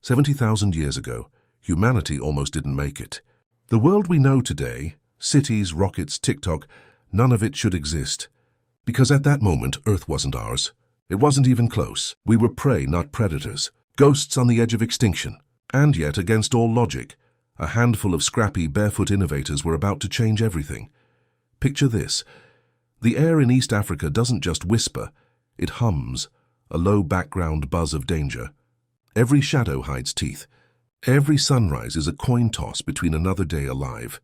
70,000 years ago, humanity almost didn't make it. The world we know today, cities, rockets, TikTok, none of it should exist. Because at that moment, Earth wasn't ours. It wasn't even close. We were prey, not predators. Ghosts on the edge of extinction. And yet, against all logic, a handful of scrappy, barefoot innovators were about to change everything. Picture this. The air in East Africa doesn't just whisper, it hums, a low background buzz of danger. Every shadow hides teeth. Every sunrise is a coin toss between another day alive,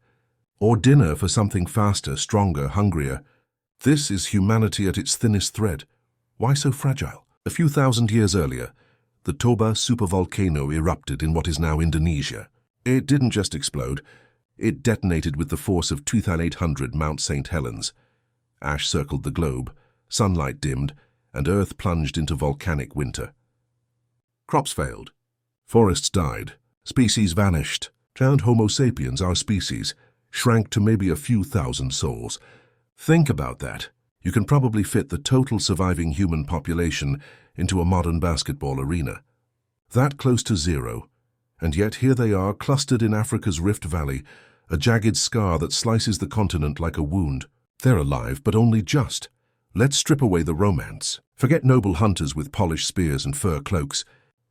or dinner for something faster, stronger, hungrier. This is humanity at its thinnest thread. Why so fragile? A few thousand years earlier, the Toba supervolcano erupted in what is now Indonesia. It didn't just explode, it detonated with the force of 2,800 Mount St. Helens. Ash circled the globe, sunlight dimmed, and Earth plunged into volcanic winter. Crops failed. Forests died. Species vanished. And Homo sapiens, our species, shrank to maybe a few thousand souls. Think about that. You can probably fit the total surviving human population into a modern basketball arena. That close to zero. And yet here they are, clustered in Africa's Rift Valley, a jagged scar that slices the continent like a wound. They're alive, but only just. Let's strip away the romance. Forget noble hunters with polished spears and fur cloaks.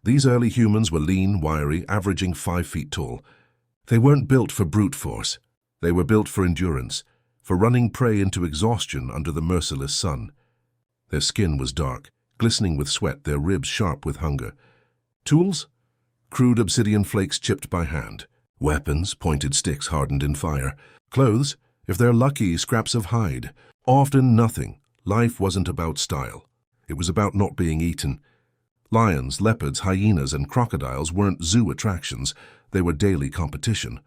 These early humans were lean, wiry, averaging 5 feet tall. They weren't built for brute force. They were built for endurance, for running prey into exhaustion under the merciless sun. Their skin was dark, glistening with sweat, their ribs sharp with hunger. Tools? Crude obsidian flakes chipped by hand. Weapons, pointed sticks hardened in fire. Clothes, if they're lucky, scraps of hide. Often nothing. Life wasn't about style. It was about not being eaten. Lions, leopards, hyenas, and crocodiles weren't zoo attractions. They were daily competition.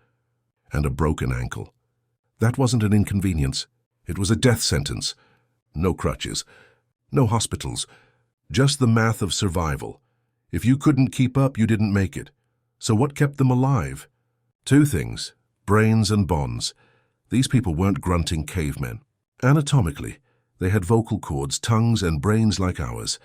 And a broken ankle. That wasn't an inconvenience. It was a death sentence. No crutches. No hospitals. Just the math of survival. If you couldn't keep up, you didn't make it. So what kept them alive? 2 things. Brains and bonds. These people weren't grunting cavemen. Anatomically, they had vocal cords, tongues, and brains like ours.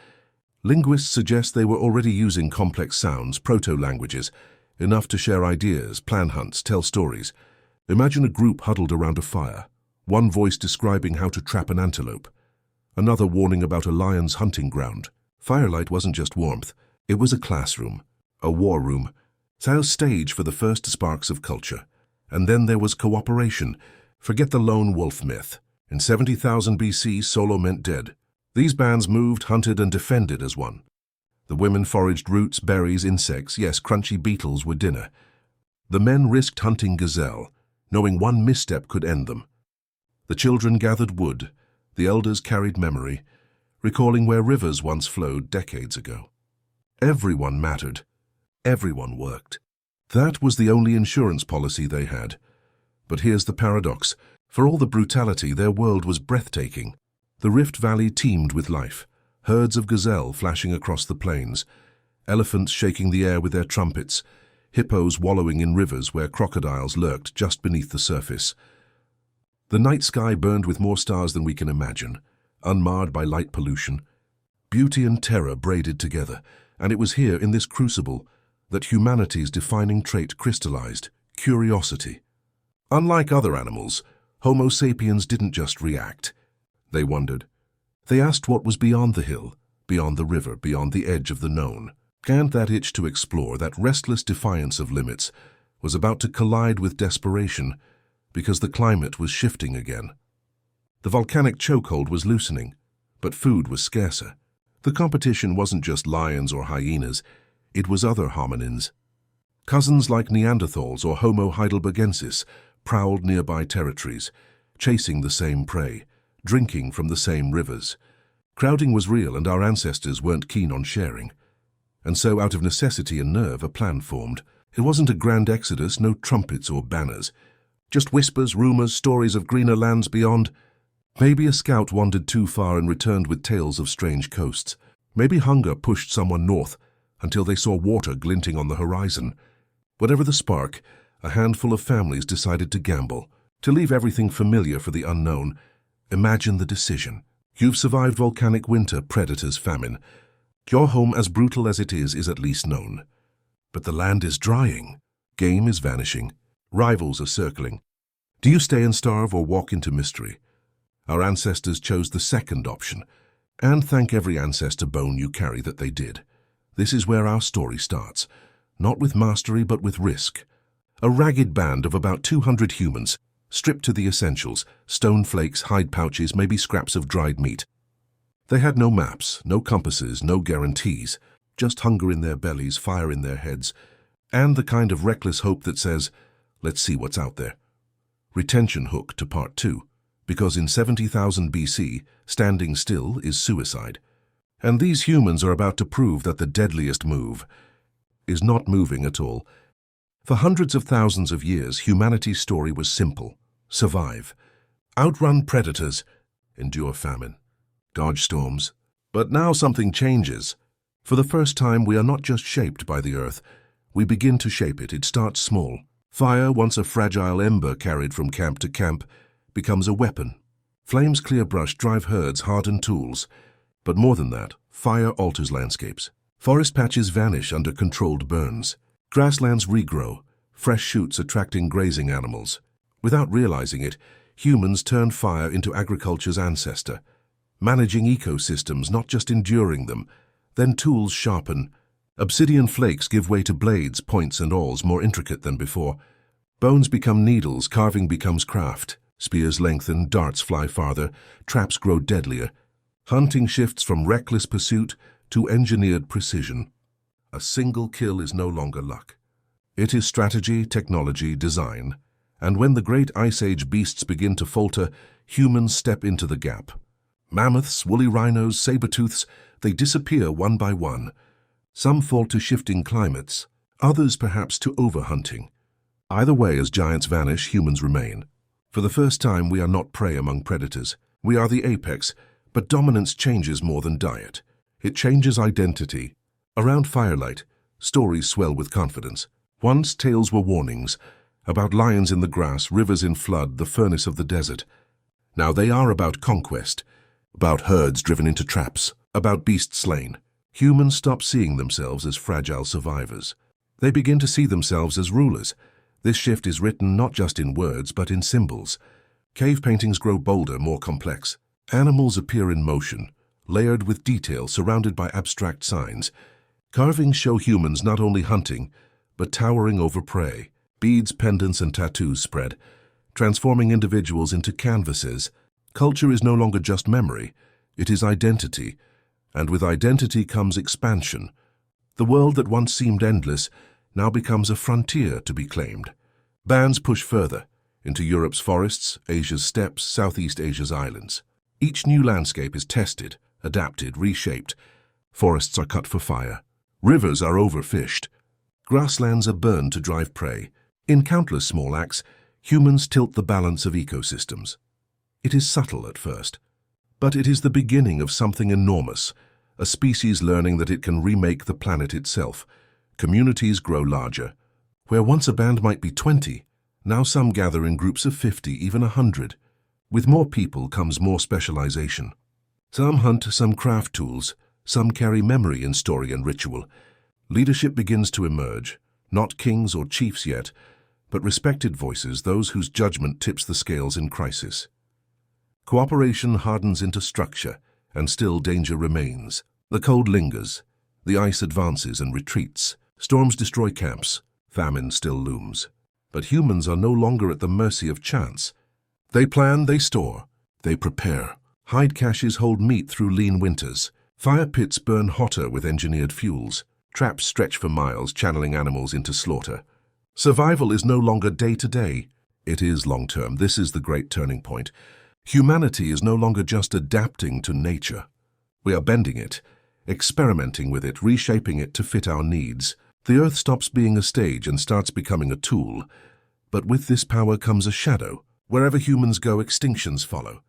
Linguists suggest they were already using complex sounds, proto-languages, enough to share ideas, plan hunts, tell stories. Imagine a group huddled around a fire, one voice describing how to trap an antelope, another warning about a lion's hunting ground. Firelight wasn't just warmth, it was a classroom, a war room, a stage for the first sparks of culture. And then there was cooperation. Forget the lone wolf myth. In 70,000 BC, solo meant dead. These bands moved, hunted, and defended as one. The women foraged roots, berries, insects, yes, crunchy beetles were dinner. The men risked hunting gazelle, knowing one misstep could end them. The children gathered wood, the elders carried memory, recalling where rivers once flowed decades ago. Everyone mattered. Everyone worked. That was the only insurance policy they had. But here's the paradox. For all the brutality, their world was breathtaking. The Rift Valley teemed with life. Herds of gazelle flashing across the plains, elephants shaking the air with their trumpets, hippos wallowing in rivers where crocodiles lurked just beneath the surface. The night sky burned with more stars than we can imagine, unmarred by light pollution. Beauty and terror braided together, and it was here, in this crucible, that humanity's defining trait crystallized: curiosity. Unlike other animals, Homo sapiens didn't just react. They wondered. They asked what was beyond the hill, beyond the river, beyond the edge of the known. And that itch to explore, that restless defiance of limits, was about to collide with desperation, because the climate was shifting again. The volcanic chokehold was loosening, but food was scarcer. The competition wasn't just lions or hyenas, it was other hominins. Cousins like Neanderthals or Homo heidelbergensis prowled nearby territories, chasing the same prey, drinking from the same rivers. Crowding was real, and our ancestors weren't keen on sharing. And so, out of necessity and nerve, a plan formed. It wasn't a grand exodus, no trumpets or banners. Just whispers, rumors, stories of greener lands beyond. Maybe a scout wandered too far and returned with tales of strange coasts. Maybe hunger pushed someone north until they saw water glinting on the horizon. Whatever the spark, a handful of families decided to gamble, to leave everything familiar for the unknown. Imagine the decision. You've survived volcanic winter, predators, famine. Your home, as brutal as it is at least known. But the land is drying. Game is vanishing. Rivals are circling. Do you stay and starve or walk into mystery? Our ancestors chose the second option, and thank every ancestor bone you carry that they did. This is where our story starts, not with mastery but with risk. A ragged band of about 200 humans, stripped to the essentials, stone flakes, hide pouches, maybe scraps of dried meat. They had no maps, no compasses, no guarantees, just hunger in their bellies, fire in their heads, and the kind of reckless hope that says, let's see what's out there. Retention hook to part 2, because in 70,000 BC, standing still is suicide. And these humans are about to prove that the deadliest move is not moving at all. For hundreds of thousands of years, humanity's story was simple. Survive. Outrun predators. Endure famine. Dodge storms. But now something changes. For the first time, we are not just shaped by the earth. We begin to shape it. It starts small. Fire, once a fragile ember carried from camp to camp, becomes a weapon. Flames clear brush, drive herds, harden tools. But more than that, fire alters landscapes. Forest patches vanish under controlled burns. Grasslands regrow, fresh shoots attracting grazing animals. Without realizing it, humans turn fire into agriculture's ancestor, managing ecosystems, not just enduring them. Then tools sharpen. Obsidian flakes give way to blades, points and awls more intricate than before. Bones become needles, carving becomes craft. Spears lengthen, darts fly farther, traps grow deadlier. Hunting shifts from reckless pursuit to engineered precision. A single kill is no longer luck. It is strategy, technology, design. And when the great Ice Age beasts begin to falter, humans step into the gap. Mammoths, woolly rhinos, saber-tooths, they disappear one by one. Some fall to shifting climates, others perhaps to overhunting. Either way, as giants vanish, humans remain. For the first time, we are not prey among predators. We are the apex, but dominance changes more than diet. It changes identity. Around firelight, stories swell with confidence. Once tales were warnings, about lions in the grass, rivers in flood, the furnace of the desert. Now they are about conquest, about herds driven into traps, about beasts slain. Humans stop seeing themselves as fragile survivors. They begin to see themselves as rulers. This shift is written not just in words, but in symbols. Cave paintings grow bolder, more complex. Animals appear in motion, layered with detail, surrounded by abstract signs. Carvings show humans not only hunting, but towering over prey. Beads, pendants, and tattoos spread, transforming individuals into canvases. Culture is no longer just memory, it is identity. And with identity comes expansion. The world that once seemed endless now becomes a frontier to be claimed. Bands push further, into Europe's forests, Asia's steppes, Southeast Asia's islands. Each new landscape is tested, adapted, reshaped. Forests are cut for fire. Rivers are overfished. Grasslands are burned to drive prey. In countless small acts, humans tilt the balance of ecosystems. It is subtle at first, but it is the beginning of something enormous, a species learning that it can remake the planet itself. Communities grow larger. Where once a band might be 20, now some gather in groups of 50, even 100. With more people comes more specialization. Some hunt, some craft tools, some carry memory in story and ritual. Leadership begins to emerge, not kings or chiefs yet, but respected voices, those whose judgment tips the scales in crisis. Cooperation hardens into structure, and still danger remains. The cold lingers, the ice advances and retreats. Storms destroy camps, famine still looms. But humans are no longer at the mercy of chance. They plan, they store, they prepare. Hide caches hold meat through lean winters. Fire pits burn hotter with engineered fuels. Traps stretch for miles, channeling animals into slaughter. Survival is no longer day-to-day. It is long-term. This is the great turning point. Humanity is no longer just adapting to nature. We are bending it, experimenting with it, reshaping it to fit our needs. The Earth stops being a stage and starts becoming a tool. But with this power comes a shadow. Wherever humans go, extinctions follow.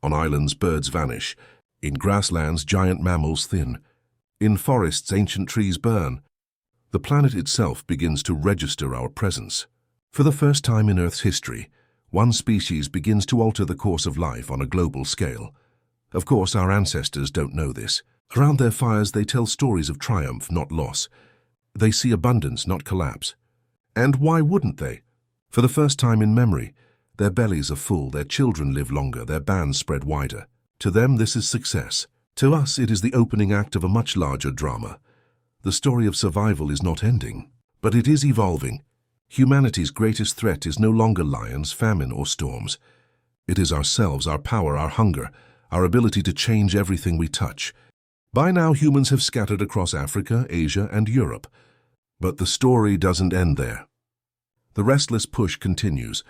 On islands, birds vanish. In grasslands, giant mammals thin. In forests, ancient trees burn. The planet itself begins to register our presence. For the first time in Earth's history, one species begins to alter the course of life on a global scale. Of course, our ancestors don't know this. Around their fires, they tell stories of triumph, not loss. They see abundance, not collapse. And why wouldn't they? For the first time in memory, their bellies are full, their children live longer, their bands spread wider. To them, this is success. To us, it is the opening act of a much larger drama. The story of survival is not ending, but it is evolving. Humanity's greatest threat is no longer lions, famine, or storms. It is ourselves, our power, our hunger, our ability to change everything we touch. By now, humans have scattered across Africa, Asia, and Europe. But the story doesn't end there. The restless push continues,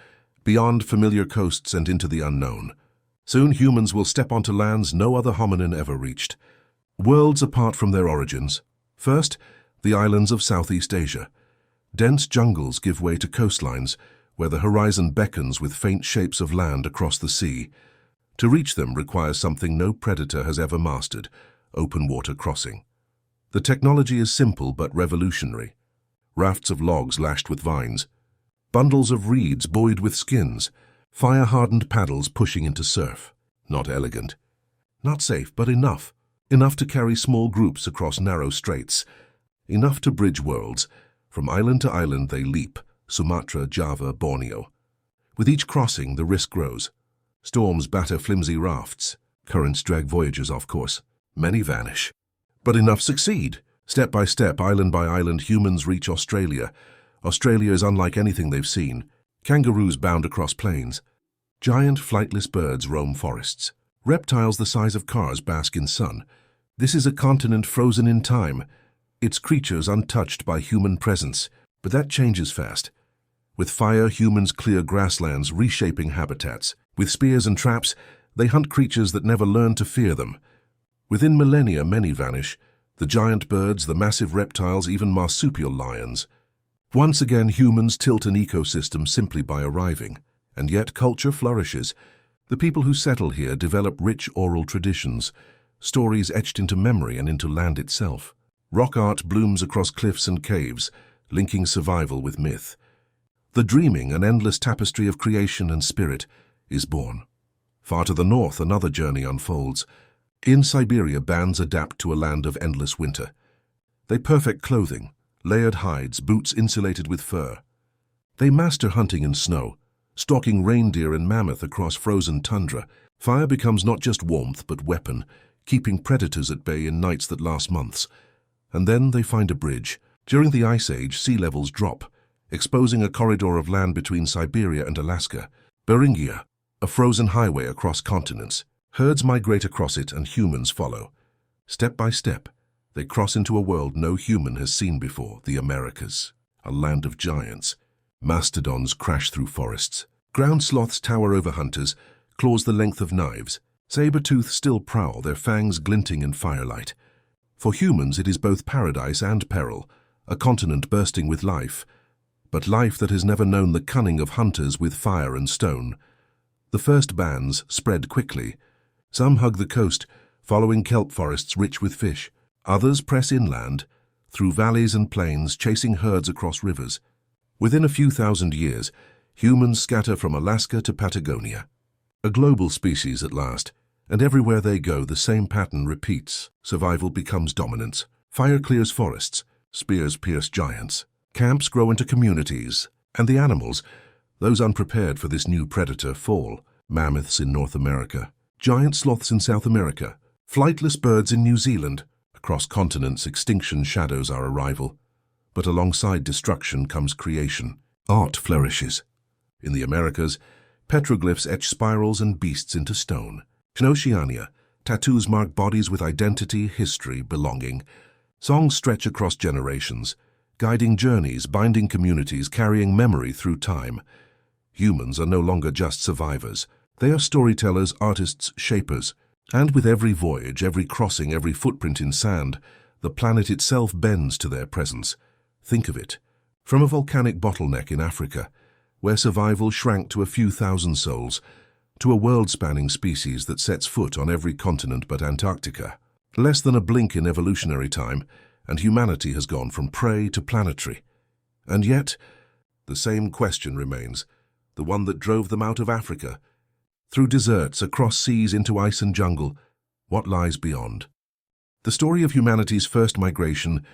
beyond familiar coasts and into the unknown. Soon humans will step onto lands no other hominin ever reached. Worlds apart from their origins. First, the islands of Southeast Asia. Dense jungles give way to coastlines, where the horizon beckons with faint shapes of land across the sea. To reach them requires something no predator has ever mastered: open water crossing. The technology is simple but revolutionary. Rafts of logs lashed with vines, bundles of reeds buoyed with skins, fire-hardened paddles pushing into surf. Not elegant, not safe, but enough. Enough to carry small groups across narrow straits. Enough to bridge worlds. From island to island they leap, Sumatra, Java, Borneo. With each crossing, the risk grows. Storms batter flimsy rafts. Currents drag voyagers off course. Many vanish. But enough succeed. Step by step, island by island, humans reach Australia. Australia is unlike anything they've seen. Kangaroos bound across plains. Giant flightless birds roam forests. Reptiles the size of cars bask in sun. This is a continent frozen in time, its creatures untouched by human presence. But that changes fast. With fire, humans clear grasslands, reshaping habitats. With spears and traps, they hunt creatures that never learn to fear them. Within millennia, many vanish. The giant birds, the massive reptiles, even marsupial lions. Once again, humans tilt an ecosystem simply by arriving. And yet culture flourishes. The people who settle here develop rich oral traditions, stories etched into memory and into land itself. Rock art blooms across cliffs and caves, linking survival with myth. The dreaming, an endless tapestry of creation and spirit, is born. Far to the north, another journey unfolds. In Siberia, bands adapt to a land of endless winter. They perfect clothing, layered hides, boots insulated with fur. They master hunting in snow, stalking reindeer and mammoth across frozen tundra. Fire becomes not just warmth but weapon, keeping predators at bay in nights that last months. And then they find a bridge. During the Ice Age, sea levels drop, exposing a corridor of land between Siberia and Alaska. Beringia, a frozen highway across continents. Herds migrate across it and humans follow. Step by step, they cross into a world no human has seen before, the Americas, a land of giants. Mastodons crash through forests. Ground sloths tower over hunters, claws the length of knives. Saber-tooth still prowl, their fangs glinting in firelight. For humans, it is both paradise and peril, a continent bursting with life, but life that has never known the cunning of hunters with fire and stone. The first bands spread quickly. Some hug the coast, following kelp forests rich with fish. Others press inland, through valleys and plains, chasing herds across rivers. Within a few thousand years, humans scatter from Alaska to Patagonia. A global species at last, and everywhere they go, the same pattern repeats. Survival becomes dominance. Fire clears forests, spears pierce giants. Camps grow into communities, and the animals, those unprepared for this new predator, fall. Mammoths in North America, giant sloths in South America, flightless birds in New Zealand. Across continents, extinction shadows our arrival. But alongside destruction comes creation. Art flourishes. In the Americas, petroglyphs etch spirals and beasts into stone. In Oceania, tattoos mark bodies with identity, history, belonging. Songs stretch across generations, guiding journeys, binding communities, carrying memory through time. Humans are no longer just survivors. They are storytellers, artists, shapers. And with every voyage, every crossing, every footprint in sand, the planet itself bends to their presence. Think of it. From a volcanic bottleneck in Africa, where survival shrank to a few thousand souls, to a world-spanning species that sets foot on every continent but Antarctica. Less than a blink in evolutionary time, and humanity has gone from prey to planetary. And yet, the same question remains, the one that drove them out of Africa. Through deserts, across seas, into ice and jungle, what lies beyond? The story of humanity's first migration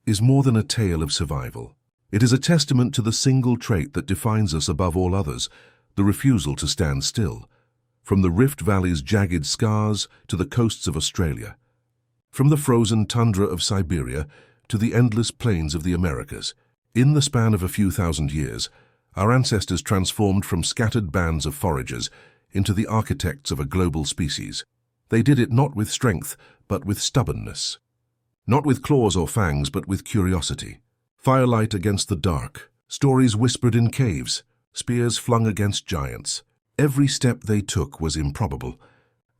is more than a tale of survival. It is a testament to the single trait that defines us above all others, the refusal to stand still. From the Rift Valley's jagged scars to the coasts of Australia, from the frozen tundra of Siberia to the endless plains of the Americas, in the span of a few thousand years, our ancestors transformed from scattered bands of foragers into the architects of a global species. They did it not with strength, but with stubbornness. Not with claws or fangs, but with curiosity. Firelight against the dark, stories whispered in caves, spears flung against giants. Every step they took was improbable,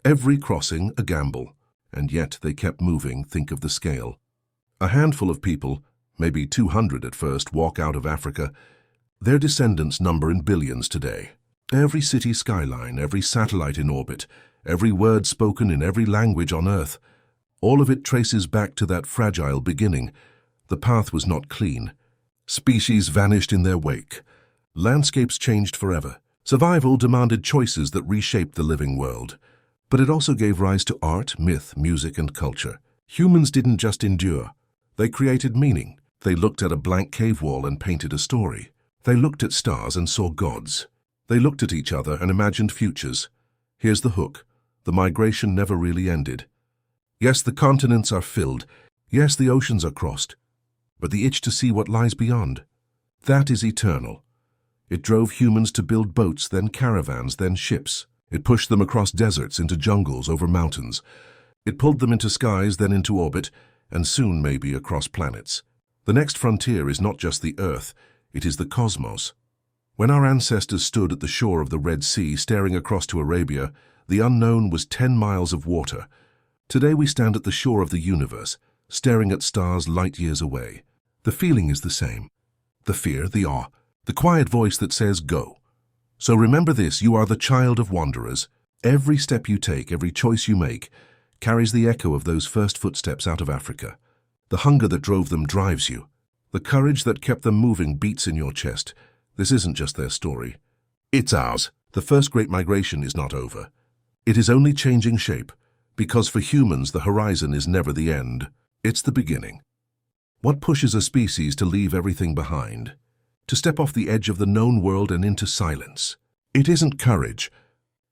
every crossing a gamble, and yet they kept moving. Think of the scale. A handful of people, maybe 200 at first, walk out of Africa. Their descendants number in billions today. Every city skyline, every satellite in orbit, every word spoken in every language on Earth, all of it traces back to that fragile beginning. The path was not clean. Species vanished in their wake. Landscapes changed forever. Survival demanded choices that reshaped the living world. But it also gave rise to art, myth, music, and culture. Humans didn't just endure. They created meaning. They looked at a blank cave wall and painted a story. They looked at stars and saw gods. They looked at each other and imagined futures. Here's the hook. The migration never really ended. Yes, the continents are filled. Yes, the oceans are crossed. But the itch to see what lies beyond, that is eternal. It drove humans to build boats, then caravans, then ships. It pushed them across deserts, into jungles, over mountains. It pulled them into skies, then into orbit, and soon maybe across planets. The next frontier is not just the Earth, it is the cosmos. When our ancestors stood at the shore of the Red Sea, staring across to Arabia, the unknown was 10 miles of water. Today we stand at the shore of the universe, staring at stars light years away. The feeling is the same. The fear, the awe, the quiet voice that says, go. So remember this, you are the child of wanderers. Every step you take, every choice you make, carries the echo of those first footsteps out of Africa. The hunger that drove them drives you. The courage that kept them moving beats in your chest. This isn't just their story. It's ours. The first great migration is not over. It is only changing shape, because for humans the horizon is never the end. It's the beginning. What pushes a species to leave everything behind? To step off the edge of the known world and into silence? It isn't courage.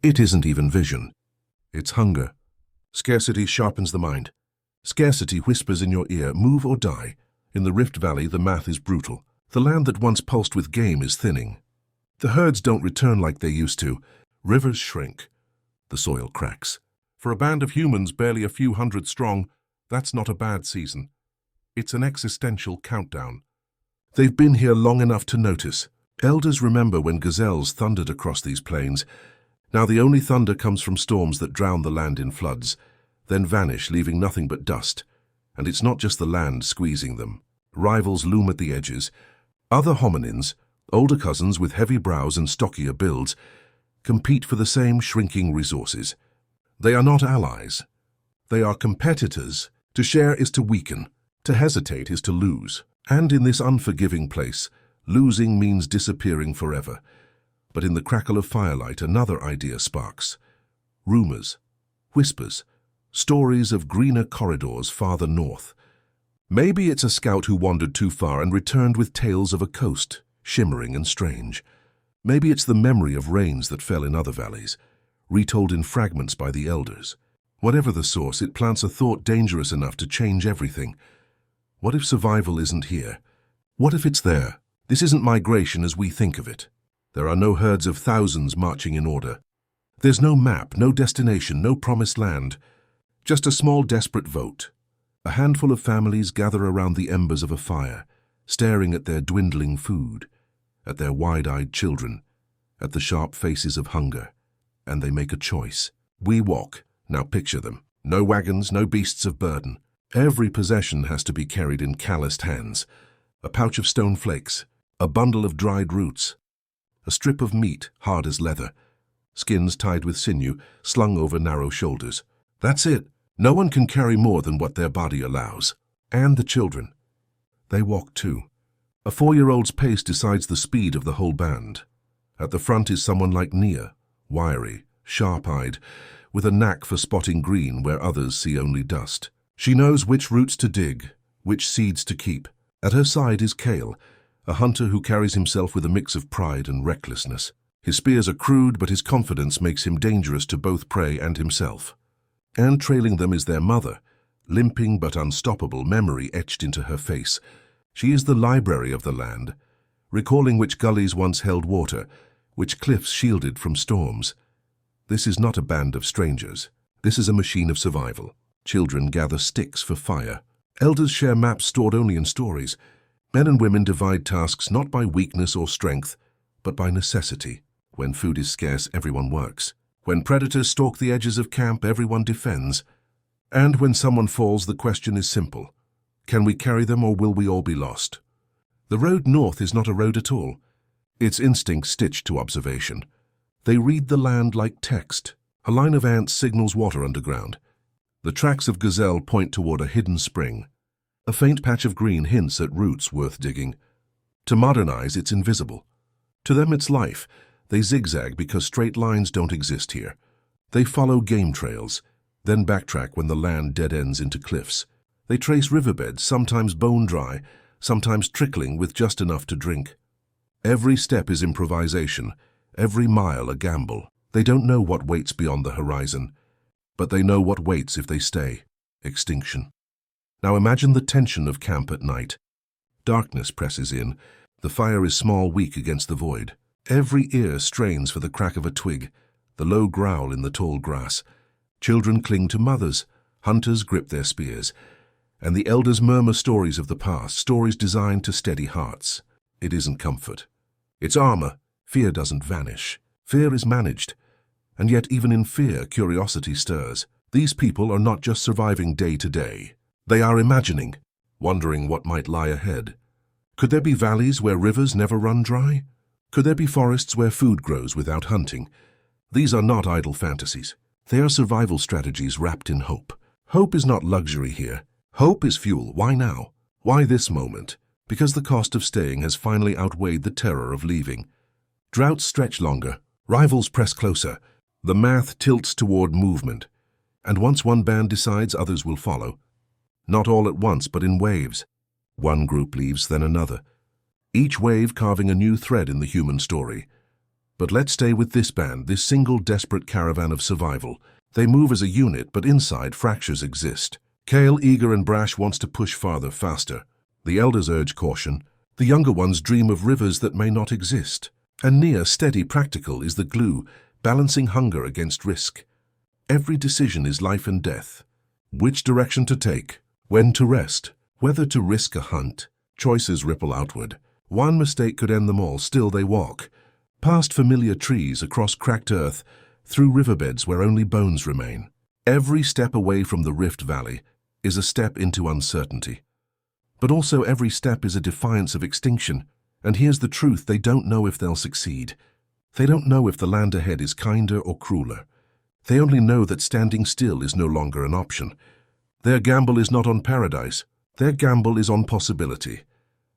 It isn't even vision. It's hunger. Scarcity sharpens the mind. Scarcity whispers in your ear, move or die. In the Rift Valley, the math is brutal. The land that once pulsed with game is thinning. The herds don't return like they used to. Rivers shrink. The soil cracks. For a band of humans barely a few hundred strong, that's not a bad season. It's an existential countdown. They've been here long enough to notice. Elders remember when gazelles thundered across these plains. Now the only thunder comes from storms that drown the land in floods, then vanish, leaving nothing but dust. And it's not just the land squeezing them. Rivals loom at the edges. Other hominins, older cousins with heavy brows and stockier builds, compete for the same shrinking resources. They are not allies. They are competitors. To share is to weaken. To hesitate is to lose. And in this unforgiving place, losing means disappearing forever. But in the crackle of firelight, another idea sparks. Rumors, whispers, stories of greener corridors farther north. Maybe it's a scout who wandered too far and returned with tales of a coast, shimmering and strange. Maybe it's the memory of rains that fell in other valleys, retold in fragments by the elders. Whatever the source, it plants a thought dangerous enough to change everything. What if survival isn't here? What if it's there? This isn't migration as we think of it. There are no herds of thousands marching in order. There's no map, no destination, no promised land. Just a small desperate vote. A handful of families gather around the embers of a fire, staring at their dwindling food, at their wide-eyed children, at the sharp faces of hunger. And they make a choice. We walk. Now picture them. No wagons, no beasts of burden. Every possession has to be carried in calloused hands. A pouch of stone flakes, a bundle of dried roots, a strip of meat hard as leather, skins tied with sinew, slung over narrow shoulders. That's it. No one can carry more than what their body allows. And the children. They walk too. A 4-year-old's pace decides the speed of the whole band. At the front is someone like Nia, wiry, sharp-eyed, with a knack for spotting green where others see only dust. She knows which roots to dig, which seeds to keep. At her side is Kale, a hunter who carries himself with a mix of pride and recklessness. His spears are crude, but his confidence makes him dangerous to both prey and himself. And trailing them is their mother, limping but unstoppable, memory etched into her face. She is the library of the land, recalling which gullies once held water, which cliffs shielded from storms. This is not a band of strangers. This is a machine of survival. Children gather sticks for fire. Elders share maps stored only in stories. Men and women divide tasks not by weakness or strength, but by necessity. When food is scarce, everyone works. When predators stalk the edges of camp, everyone defends. And when someone falls, the question is simple. Can we carry them, or will we all be lost? The road north is not a road at all. It's instinct stitched to observation. They read the land like text. A line of ants signals water underground. The tracks of gazelle point toward a hidden spring. A faint patch of green hints at roots worth digging. To modern eyes, it's invisible. To them, it's life. They zigzag because straight lines don't exist here. They follow game trails, then backtrack when the land dead ends into cliffs. They trace riverbeds, sometimes bone dry, sometimes trickling with just enough to drink. Every step is improvisation, every mile a gamble. They don't know what waits beyond the horizon, but they know what waits if they stay. Extinction. Now imagine the tension of camp at night. Darkness presses in. The fire is small, weak against the void. Every ear strains for the crack of a twig, the low growl in the tall grass. Children cling to mothers, hunters grip their spears, and the elders murmur stories of the past, stories designed to steady hearts. It isn't comfort. It's armor. Fear doesn't vanish. Fear is managed. And yet even in fear, curiosity stirs. These people are not just surviving day to day. They are imagining, wondering what might lie ahead. Could there be valleys where rivers never run dry? Could there be forests where food grows without hunting? These are not idle fantasies. They are survival strategies wrapped in hope. Hope is not luxury here. Hope is fuel. Why now? Why this moment? Because the cost of staying has finally outweighed the terror of leaving. Droughts stretch longer. Rivals press closer. The math tilts toward movement. And once one band decides, others will follow. Not all at once, but in waves. One group leaves, then another. Each wave carving a new thread in the human story. But let's stay with this band, this single desperate caravan of survival. They move as a unit, but inside fractures exist. Kale, eager and brash, wants to push farther, faster. The elders urge caution. The younger ones dream of rivers that may not exist. And Nia, steady, practical, is the glue, balancing hunger against risk. Every decision is life and death. Which direction to take? When to rest? Whether to risk a hunt? Choices ripple outward. One mistake could end them all. Still they walk. Past familiar trees, across cracked earth, through riverbeds where only bones remain. Every step away from the Rift Valley is a step into uncertainty. But also every step is a defiance of extinction. And here's the truth, they don't know if they'll succeed. They don't know if the land ahead is kinder or crueler. They only know that standing still is no longer an option. Their gamble is not on paradise. Their gamble is on possibility.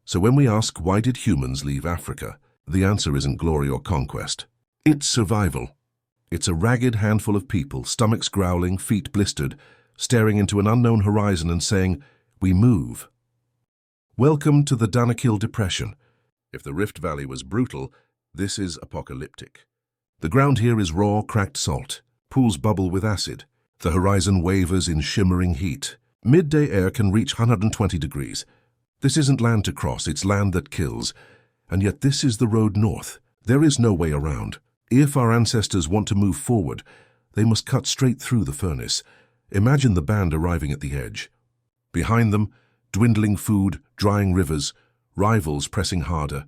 So when we ask, why did humans leave Africa? The answer isn't glory or conquest. It's survival. It's a ragged handful of people, stomachs growling, feet blistered, staring into an unknown horizon and saying, we move. Welcome to the Danakil Depression. If the Rift Valley was brutal, this is apocalyptic. The ground here is raw, cracked salt. Pools bubble with acid. The horizon wavers in shimmering heat. Midday air can reach 120 degrees. This isn't land to cross, it's land that kills. And yet this is the road north. There is no way around. If our ancestors want to move forward, they must cut straight through the furnace. Imagine the band arriving at the edge. Behind them, dwindling food, drying rivers, rivals pressing harder.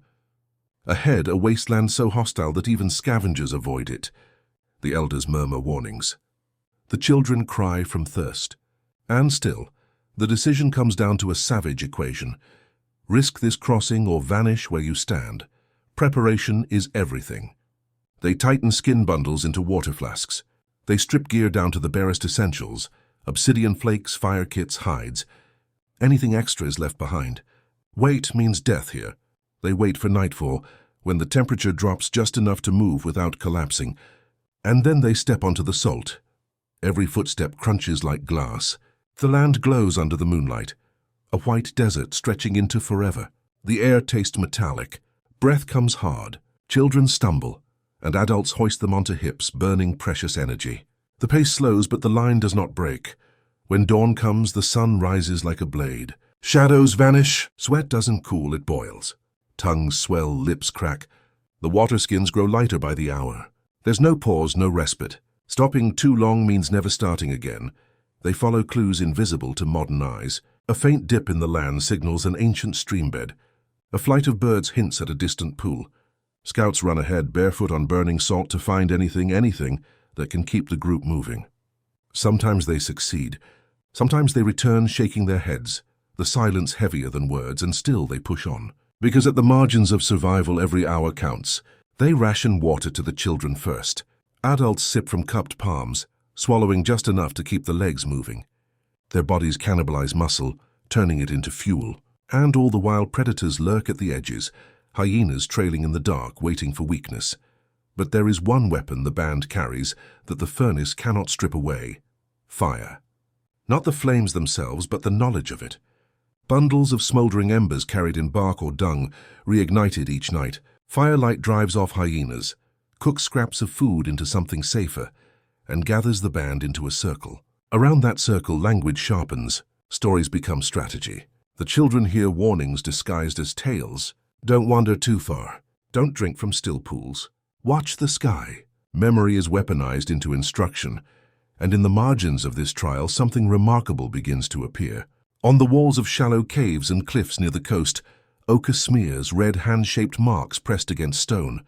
Ahead, a wasteland so hostile that even scavengers avoid it. The elders murmur warnings. The children cry from thirst. And still, the decision comes down to a savage equation. Risk this crossing or vanish where you stand. Preparation is everything. They tighten skin bundles into water flasks. They strip gear down to the barest essentials, obsidian flakes, fire kits, hides. Anything extra is left behind. Wait means death here. They wait for nightfall, when the temperature drops just enough to move without collapsing. And then they step onto the salt. Every footstep crunches like glass. The land glows under the moonlight. a white desert stretching into forever. The air tastes metallic, breath comes hard, children stumble, and adults hoist them onto hips, burning precious energy. The pace slows, but the line does not break. When dawn comes, the sun rises like a blade. Shadows vanish, sweat doesn't cool, it boils. Tongues swell, lips crack. The water skins grow lighter by the hour. There's no pause, no respite. Stopping too long means never starting again. They follow clues invisible to modern eyes. A faint dip in the land signals an ancient streambed. A flight of birds hints at a distant pool. Scouts run ahead, barefoot on burning salt, to find anything that can keep the group moving. Sometimes they succeed. Sometimes they return, shaking their heads, the silence heavier than words, and still they push on. Because at the margins of survival, every hour counts. They ration water to the children first. Adults sip from cupped palms, swallowing just enough to keep the legs moving. Their bodies cannibalize muscle, turning it into fuel. And all the while, predators lurk at the edges, hyenas trailing in the dark, waiting for weakness. But there is one weapon the band carries that the furnace cannot strip away: fire. Not the flames themselves, but the knowledge of it. Bundles of smoldering embers carried in bark or dung, reignited each night. Firelight drives off hyenas, cooks scraps of food into something safer, and gathers the band into a circle. Around that circle, language sharpens. Stories become strategy. The children hear warnings disguised as tales. Don't wander too far. Don't drink from still pools. Watch the sky. Memory is weaponized into instruction, and in the margins of this trial, something remarkable begins to appear. On the walls of shallow caves and cliffs near the coast, ochre smears, red hand-shaped marks pressed against stone.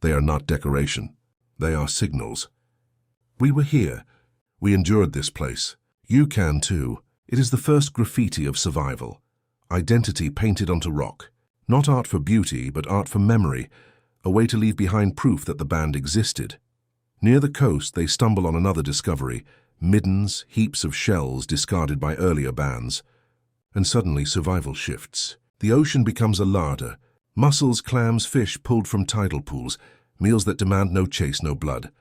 They are not decoration. They are signals. We were here. We endured this place. You can too. It is the first graffiti of survival. Identity painted onto rock. Not art for beauty, but art for memory, a way to leave behind proof that the band existed. Near the coast, they stumble on another discovery: middens, heaps of shells discarded by earlier bands. And suddenly survival shifts. The ocean becomes a larder. Mussels, clams, fish pulled from tidal pools, meals that demand no chase, no blood.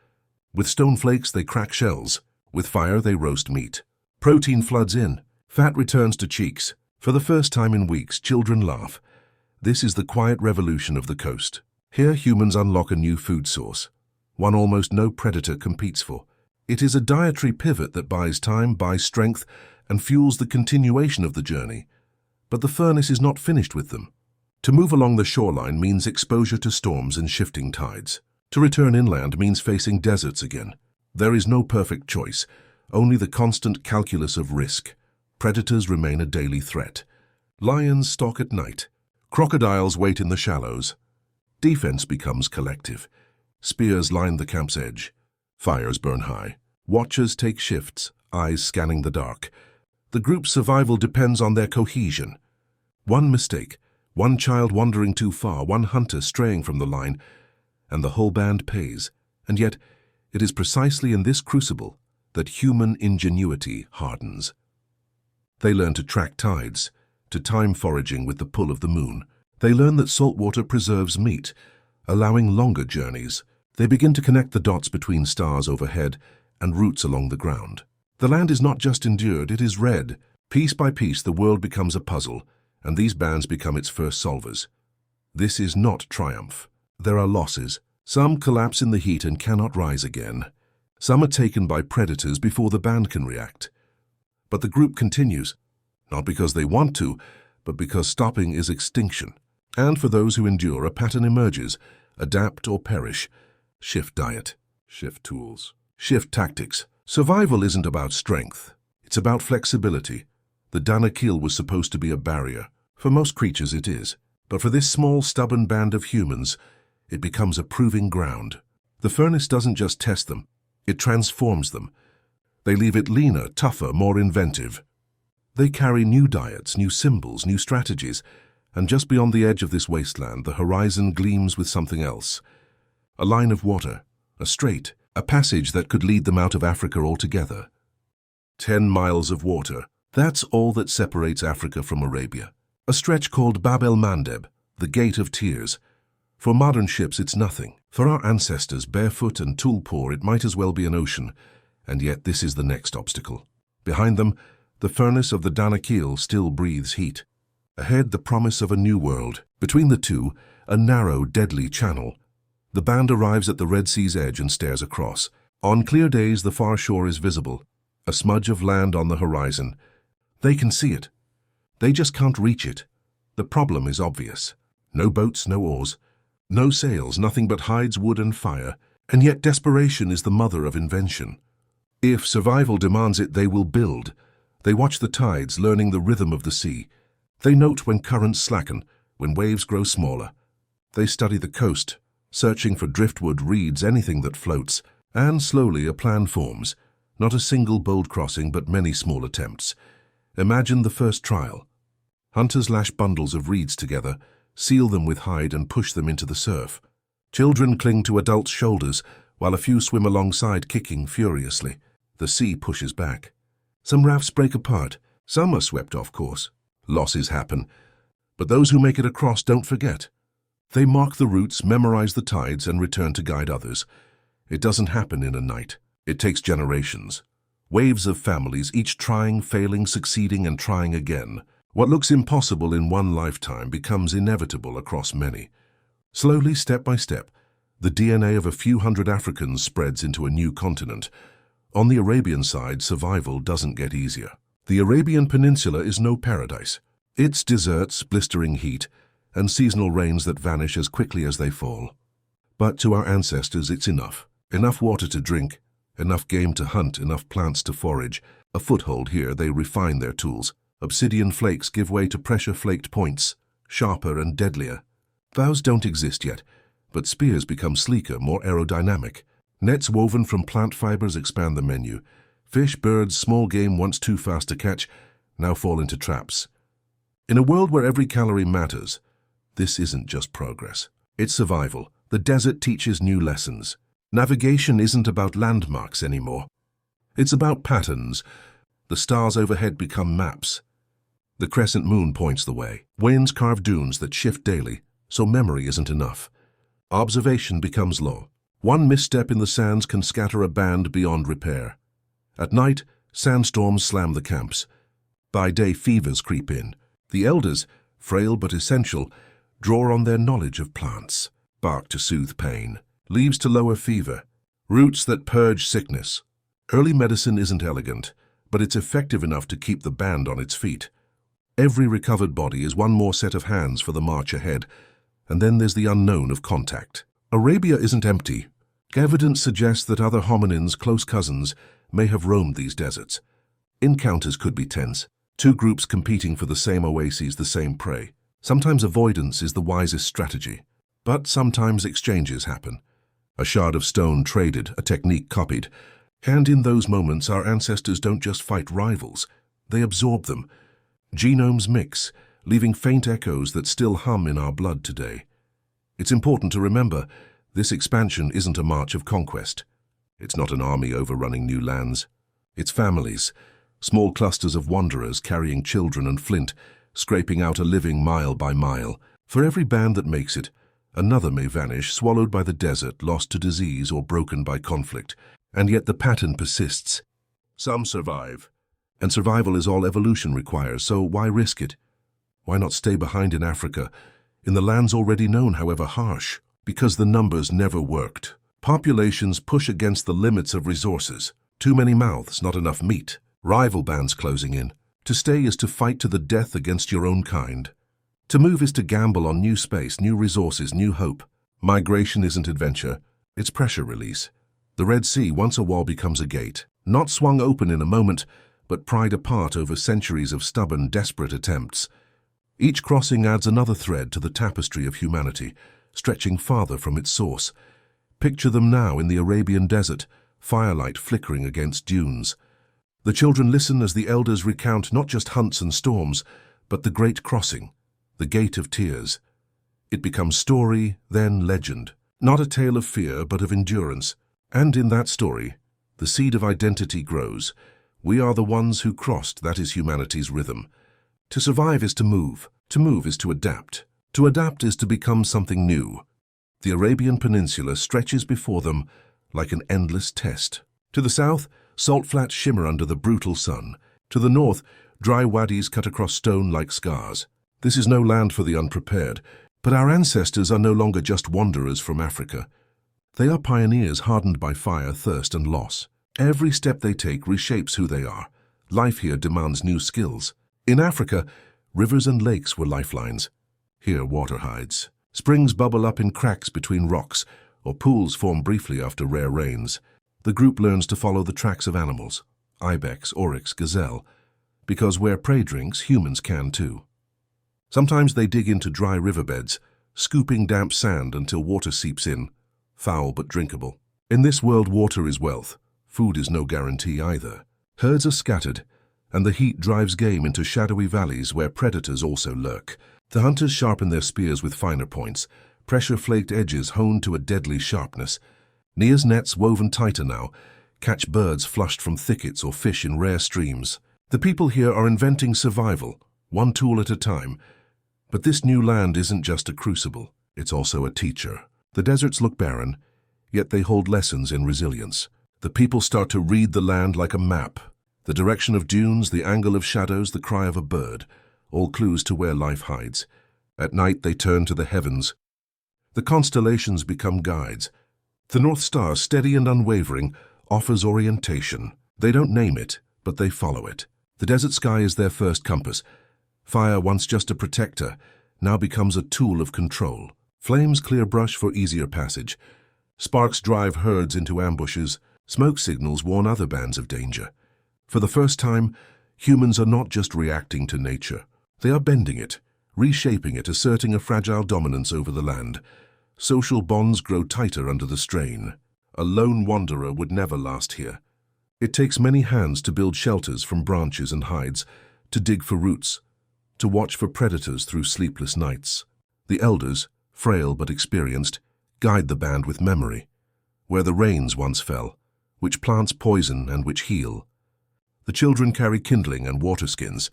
With stone flakes, they crack shells. With fire, they roast meat. Protein floods in. Fat returns to cheeks. For the first time in weeks, children laugh. This is the quiet revolution of the coast. Here, humans unlock a new food source, one almost no predator competes for. It is a dietary pivot that buys time, buys strength, and fuels the continuation of the journey. But the furnace is not finished with them. To move along the shoreline means exposure to storms and shifting tides. To return inland means facing deserts again. There is no perfect choice, only the constant calculus of risk. Predators remain a daily threat. Lions stalk at night. Crocodiles wait in the shallows. Defense becomes collective. Spears line the camp's edge. Fires burn high. Watchers take shifts, eyes scanning the dark. The group's survival depends on their cohesion. One mistake, one child wandering too far, one hunter straying from the line, and the whole band pays. And yet, it is precisely in this crucible that human ingenuity hardens. They learn to track tides, to time foraging with the pull of the moon. They learn that salt water preserves meat, allowing longer journeys. They begin to connect the dots between stars overhead and roots along the ground. The land is not just endured, it is read. Piece by piece, the world becomes a puzzle, and these bands become its first solvers. This is not triumph. There are losses. Some collapse in the heat and cannot rise again. Some are taken by predators before the band can react. But the group continues, not because they want to, but because stopping is extinction. And for those who endure, a pattern emerges: adapt or perish. Shift diet, shift tools, shift tactics. Survival isn't about strength. It's about flexibility. The Danakil was supposed to be a barrier. For most creatures it is. But for this small, stubborn band of humans, it becomes a proving ground. The furnace doesn't just test them, it transforms them. They leave it leaner, tougher, more inventive. They carry new diets, new symbols, new strategies, and just beyond the edge of this wasteland, the horizon gleams with something else. A line of water, a strait, a passage that could lead them out of Africa altogether. 10 miles of water, that's all that separates Africa from Arabia. A stretch called Bab el-Mandeb, the Gate of Tears. For modern ships, it's nothing. For our ancestors, barefoot and tool-poor, it might as well be an ocean. And yet this is the next obstacle. Behind them, The furnace of the Danakil still breathes heat. Ahead, the promise of a new world. Between the two, a narrow, deadly channel. The band arrives at the Red Sea's edge and stares across. On clear days, the far shore is visible, a smudge of land on the horizon. They can see it. They just can't reach it. The problem is obvious. No boats, no oars. No sails, nothing but hides, wood, and fire. And yet desperation is the mother of invention. If survival demands it, they will build. They watch the tides, learning the rhythm of the sea. They note when currents slacken, when waves grow smaller. They study the coast, searching for driftwood, reeds, anything that floats. And slowly a plan forms. Not a single bold crossing, but many small attempts. Imagine the first trial. Hunters lash bundles of reeds together, seal them with hide, and push them into the surf. Children cling to adults' shoulders, while a few swim alongside, kicking furiously. The sea pushes back. Some rafts break apart. Some are swept off course. Losses happen. But those who make it across don't forget. They mark the routes, memorize the tides, and return to guide others. It doesn't happen in a night. It takes generations. Waves of families, each trying, failing, succeeding, and trying again. What looks impossible in one lifetime becomes inevitable across many. Slowly, step by step, the DNA of a few hundred Africans spreads into a new continent. On the Arabian side, survival doesn't get easier. The Arabian Peninsula is no paradise. It's deserts, blistering heat, and seasonal rains that vanish as quickly as they fall. But to our ancestors, it's enough. Enough water to drink, enough game to hunt, enough plants to forage. A foothold here, they refine their tools. Obsidian flakes give way to pressure-flaked points, sharper and deadlier. Bows don't exist yet, but spears become sleeker, more aerodynamic. Nets woven from plant fibers expand the menu. Fish, birds, small game once too fast to catch, now fall into traps. In a world where every calorie matters, this isn't just progress. It's survival. The desert teaches new lessons. Navigation isn't about landmarks anymore. It's about patterns. The stars overhead become maps. The crescent moon points the way. Winds carve dunes that shift daily, so memory isn't enough. Observation becomes law. One misstep in the sands can scatter a band beyond repair. At night, sandstorms slam the camps. By day, fevers creep in. The elders, frail but essential, draw on their knowledge of plants. Bark to soothe pain, leaves to lower fever, roots that purge sickness. Early medicine isn't elegant, but it's effective enough to keep the band on its feet. Every recovered body is one more set of hands for the march ahead, and then there's the unknown of contact. Arabia isn't empty. Evidence suggests that other hominins, close cousins, may have roamed these deserts. Encounters could be tense, two groups competing for the same oases, the same prey. Sometimes avoidance is the wisest strategy, but sometimes exchanges happen. A shard of stone traded, a technique copied, and in those moments our ancestors don't just fight rivals, they absorb them. Genomes mix, leaving faint echoes that still hum in our blood today. It's important to remember, this expansion isn't a march of conquest. It's not an army overrunning new lands. It's families, small clusters of wanderers carrying children and flint, scraping out a living mile by mile. For every band that makes it, another may vanish, swallowed by the desert, lost to disease or broken by conflict. And yet the pattern persists. Some survive. And survival is all evolution requires, so why risk it? Why not stay behind in Africa, in the lands already known, however harsh? Because the numbers never worked. Populations push against the limits of resources. Too many mouths, not enough meat. Rival bands closing in. To stay is to fight to the death against your own kind. To move is to gamble on new space, new resources, new hope. Migration isn't adventure, it's pressure release. The Red Sea, once a wall, becomes a gate. Not swung open in a moment, but pried apart over centuries of stubborn, desperate attempts. Each crossing adds another thread to the tapestry of humanity, stretching farther from its source. Picture them now in the Arabian desert, firelight flickering against dunes. The children listen as the elders recount not just hunts and storms, but the great crossing, the gate of tears. It becomes story, then legend. Not a tale of fear, but of endurance. And in that story, the seed of identity grows. We are the ones who crossed, that is humanity's rhythm. To survive is to move is to adapt. To adapt is to become something new. The Arabian Peninsula stretches before them like an endless test. To the south, salt flats shimmer under the brutal sun. To the north, Dry wadis cut across stone like scars. This is no land for the unprepared, but our ancestors are no longer just wanderers from Africa. They are pioneers hardened by fire, thirst, and loss. Every step they take reshapes who they are. Life here demands new skills. In Africa, rivers and lakes were lifelines. Here, water hides. Springs bubble up in cracks between rocks, or pools form briefly after rare rains. The group learns to follow the tracks of animals, ibex, oryx, gazelle, because where prey drinks, humans can too. Sometimes they dig into dry riverbeds, scooping damp sand until water seeps in, foul but drinkable. In this world, water is wealth. Food is no guarantee either. Herds are scattered, and the heat drives game into shadowy valleys where predators also lurk. The hunters sharpen their spears with finer points, pressure-flaked edges honed to a deadly sharpness. Nia's nets, woven tighter now, catch birds flushed from thickets or fish in rare streams. The people here are inventing survival, one tool at a time. But this new land isn't just a crucible, it's also a teacher. The deserts look barren, yet they hold lessons in resilience. The people start to read the land like a map. The direction of dunes, the angle of shadows, the cry of a bird, all clues to where life hides. At night they turn to the heavens. The constellations become guides. The North Star, steady and unwavering, offers orientation. They don't name it, but they follow it. The desert sky is their first compass. Fire, once just a protector, now becomes a tool of control. Flames clear brush for easier passage. Sparks drive herds into ambushes. Smoke signals warn other bands of danger. For the first time, humans are not just reacting to nature. They are bending it, reshaping it, asserting a fragile dominance over the land. Social bonds grow tighter under the strain. A lone wanderer would never last here. It takes many hands to build shelters from branches and hides, to dig for roots, to watch for predators through sleepless nights. The elders, frail but experienced, guide the band with memory. Where the rains once fell, which plants poison and which heal. The children carry kindling and water skins.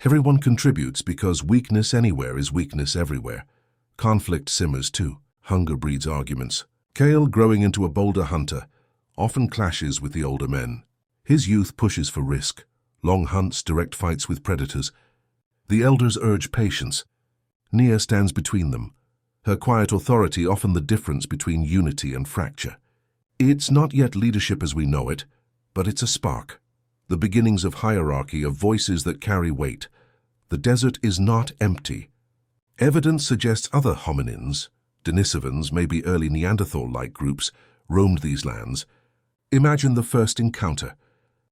Everyone contributes because weakness anywhere is weakness everywhere. Conflict simmers too. Hunger breeds arguments. Kale, growing into a bolder hunter, often clashes with the older men. His youth pushes for risk. Long hunts, direct fights with predators. The elders urge patience. Nia stands between them. Her quiet authority often the difference between unity and fracture. It's not yet leadership as we know it, but it's a spark. The beginnings of hierarchy, of voices that carry weight. The desert is not empty. Evidence suggests other hominins, Denisovans, maybe early Neanderthal-like groups, roamed these lands. Imagine the first encounter.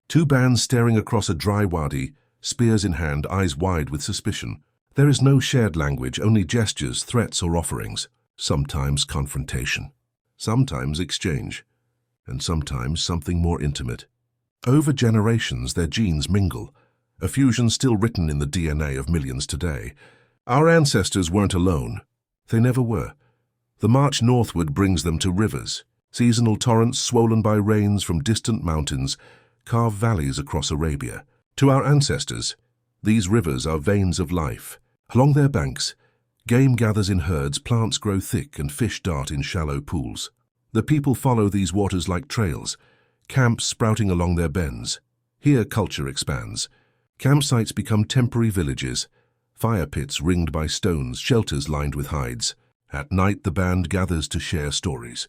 Two bands staring across a dry wadi, spears in hand, eyes wide with suspicion. There is no shared language, only gestures, threats, or offerings. Sometimes confrontation. Sometimes exchange. And sometimes something more intimate. Over generations, their genes mingle, a fusion still written in the DNA of millions today. Our ancestors weren't alone. They never were. The march northward brings them to rivers. Seasonal torrents swollen by rains from distant mountains carve valleys across Arabia. To our ancestors, these rivers are veins of life. Along their banks, game gathers in herds, plants grow thick, and fish dart in shallow pools. The people follow these waters like trails, camps sprouting along their bends. Here culture expands. Campsites become temporary villages, fire pits ringed by stones, shelters lined with hides. At night the band gathers to share stories.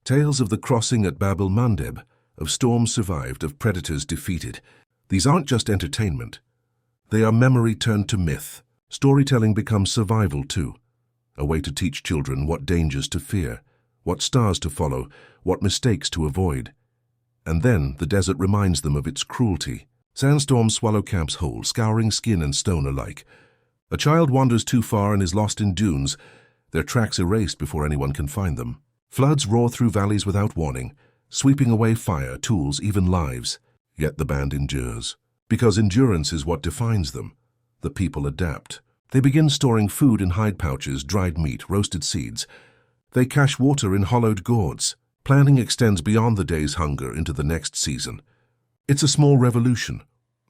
Tales of the crossing at Bab el-Mandeb, of storms survived, of predators defeated. These aren't just entertainment. They are memory turned to myth. Storytelling becomes survival too, a way to teach children what dangers to fear, what stars to follow, what mistakes to avoid. And then the desert reminds them of its cruelty. Sandstorms swallow camps whole, scouring skin and stone alike. A child wanders too far and is lost in dunes, their tracks erased before anyone can find them. Floods roar through valleys without warning, sweeping away fire, tools, even lives. Yet the band endures. Because endurance is what defines them. The people adapt. They begin storing food in hide pouches, dried meat, roasted seeds. They cache water in hollowed gourds. Planning extends beyond the day's hunger into the next season. It's a small revolution.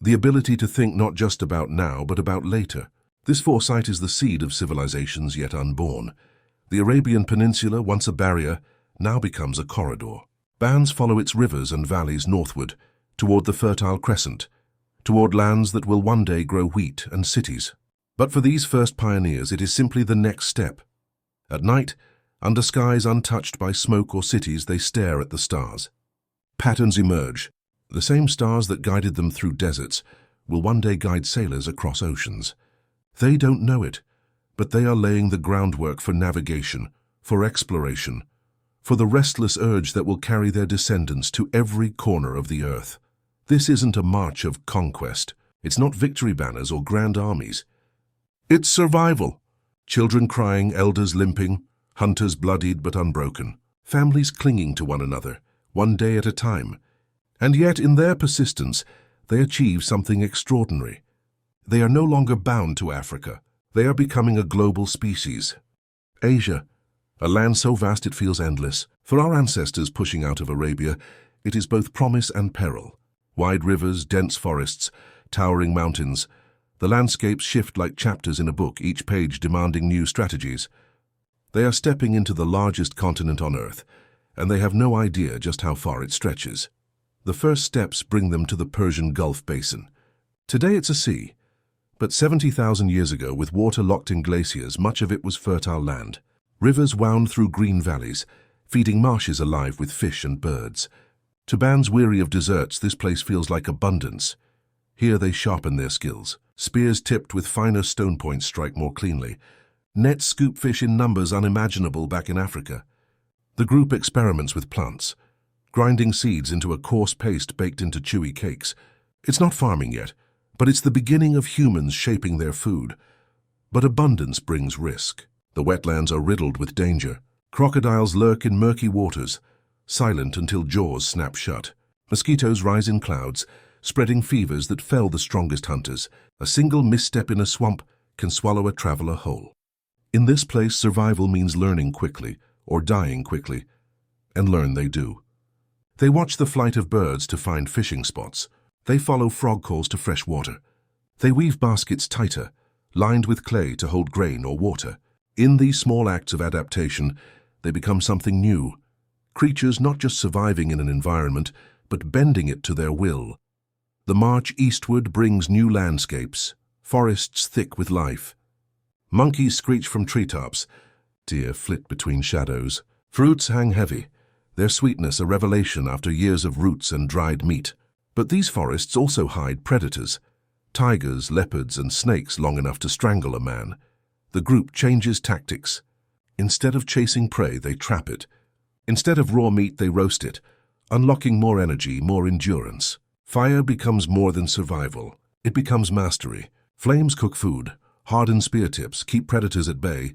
The ability to think not just about now, but about later. This foresight is the seed of civilizations yet unborn. The Arabian Peninsula, once a barrier, now becomes a corridor. Bands follow its rivers and valleys northward, toward the Fertile Crescent, toward lands that will one day grow wheat and cities. But for these first pioneers, it is simply the next step. At night, under skies untouched by smoke or cities, they stare at the stars. Patterns emerge. The same stars that guided them through deserts will one day guide sailors across oceans. They don't know it, but they are laying the groundwork for navigation, for exploration, for the restless urge that will carry their descendants to every corner of the earth. This isn't a march of conquest. It's not victory banners or grand armies. It's survival. Children crying, elders limping, hunters bloodied but unbroken, families clinging to one another, one day at a time. And yet, in their persistence, they achieve something extraordinary. They are no longer bound to Africa. They are becoming a global species. Asia, a land so vast it feels endless. For our ancestors pushing out of Arabia, it is both promise and peril. Wide rivers, dense forests, towering mountains. The landscapes shift like chapters in a book, each page demanding new strategies. They are stepping into the largest continent on Earth, and they have no idea just how far it stretches. The first steps bring them to the Persian Gulf Basin. Today it's a sea, but 70,000 years ago, with water locked in glaciers, much of it was fertile land. Rivers wound through green valleys, feeding marshes alive with fish and birds. To bands weary of deserts, this place feels like abundance. Here they sharpen their skills. Spears tipped with finer stone points strike more cleanly. Nets scoop fish in numbers unimaginable back in Africa. The group experiments with plants, grinding seeds into a coarse paste baked into chewy cakes. It's not farming yet, but it's the beginning of humans shaping their food. But abundance brings risk. The wetlands are riddled with danger. Crocodiles lurk in murky waters, silent until jaws snap shut. Mosquitoes rise in clouds, spreading fevers that fell the strongest hunters. A single misstep in a swamp can swallow a traveler whole. In this place, survival means learning quickly, or dying quickly, and learn they do. They watch the flight of birds to find fishing spots. They follow frog calls to fresh water. They weave baskets tighter, lined with clay to hold grain or water. In these small acts of adaptation, they become something new. Creatures not just surviving in an environment, but bending it to their will. The march eastward brings new landscapes, forests thick with life. Monkeys screech from treetops. Deer flit between shadows. Fruits hang heavy, their sweetness a revelation after years of roots and dried meat. But these forests also hide predators, tigers, leopards, and snakes long enough to strangle a man. The group changes tactics. Instead of chasing prey, they trap it. Instead of raw meat, they roast it, unlocking more energy, more endurance. Fire becomes more than survival. It becomes mastery. Flames cook food, harden spear tips, keep predators at bay,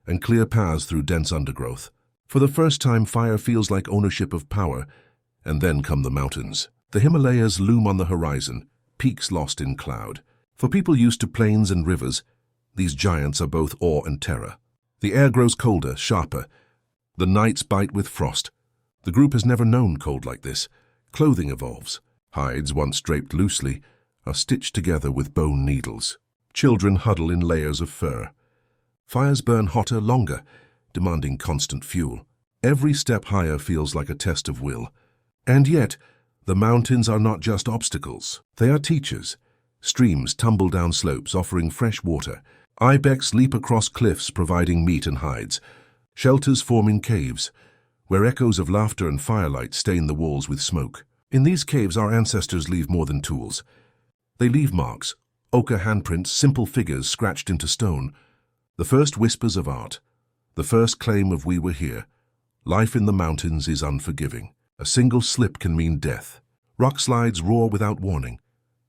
and clear paths through dense undergrowth. For the first time, fire feels like ownership of power, and then come the mountains. The Himalayas loom on the horizon, peaks lost in cloud. For people used to plains and rivers, these giants are both awe and terror. The air grows colder, sharper. The nights bite with frost. The group has never known cold like this. Clothing evolves. Hides, once draped loosely, are stitched together with bone needles. Children huddle in layers of fur. Fires burn hotter, longer, demanding constant fuel. Every step higher feels like a test of will. And yet, the mountains are not just obstacles. They are teachers. Streams tumble down slopes, offering fresh water. Ibex leap across cliffs, providing meat and hides. Shelters form in caves, where echoes of laughter and firelight stain the walls with smoke. In these caves, our ancestors leave more than tools. They leave marks, ochre handprints, simple figures scratched into stone. The first whispers of art, the first claim of we were here. Life in the mountains is unforgiving. A single slip can mean death. Rock slides roar without warning.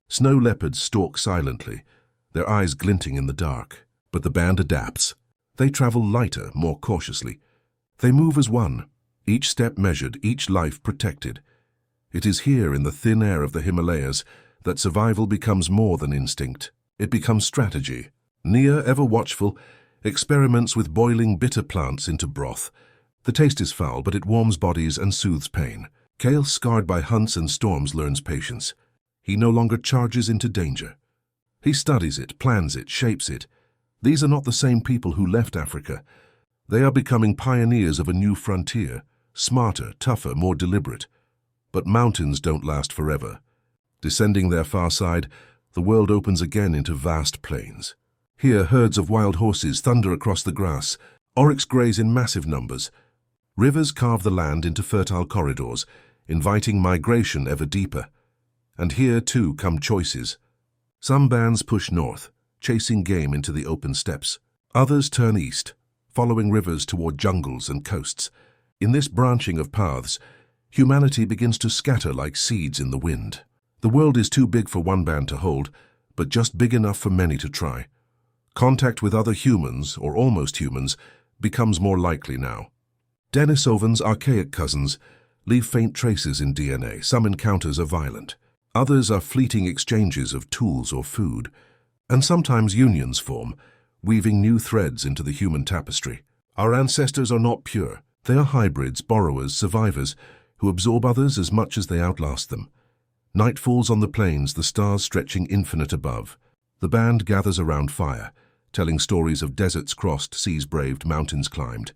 Snow leopards stalk silently, their eyes glinting in the dark. But the band adapts. They travel lighter, more cautiously. They move as one, each step measured, each life protected. It is here in the thin air of the Himalayas that survival becomes more than instinct. It becomes strategy. Nia, ever watchful, experiments with boiling bitter plants into broth. The taste is foul, but it warms bodies and soothes pain. Kale, scarred by hunts and storms, learns patience. He no longer charges into danger. He studies it, plans it, shapes it. These are not the same people who left Africa. They are becoming pioneers of a new frontier, smarter, tougher, more deliberate. But mountains don't last forever. Descending their far side, the world opens again into vast plains. Here, herds of wild horses thunder across the grass. Oryx graze in massive numbers. Rivers carve the land into fertile corridors, inviting migration ever deeper. And here, too, come choices. Some bands push north, chasing game into the open steppes. Others turn east, following rivers toward jungles and coasts. In this branching of paths, humanity begins to scatter like seeds in the wind. The world is too big for one band to hold, but just big enough for many to try. Contact with other humans, or almost humans, becomes more likely now. Denisovan's archaic cousins leave faint traces in DNA. Some encounters are violent. Others are fleeting exchanges of tools or food. And sometimes unions form, weaving new threads into the human tapestry. Our ancestors are not pure. They are hybrids, borrowers, survivors, who absorb others as much as they outlast them. Night falls on the plains, the stars stretching infinite above. The band gathers around fire, telling stories of deserts crossed, seas braved, mountains climbed.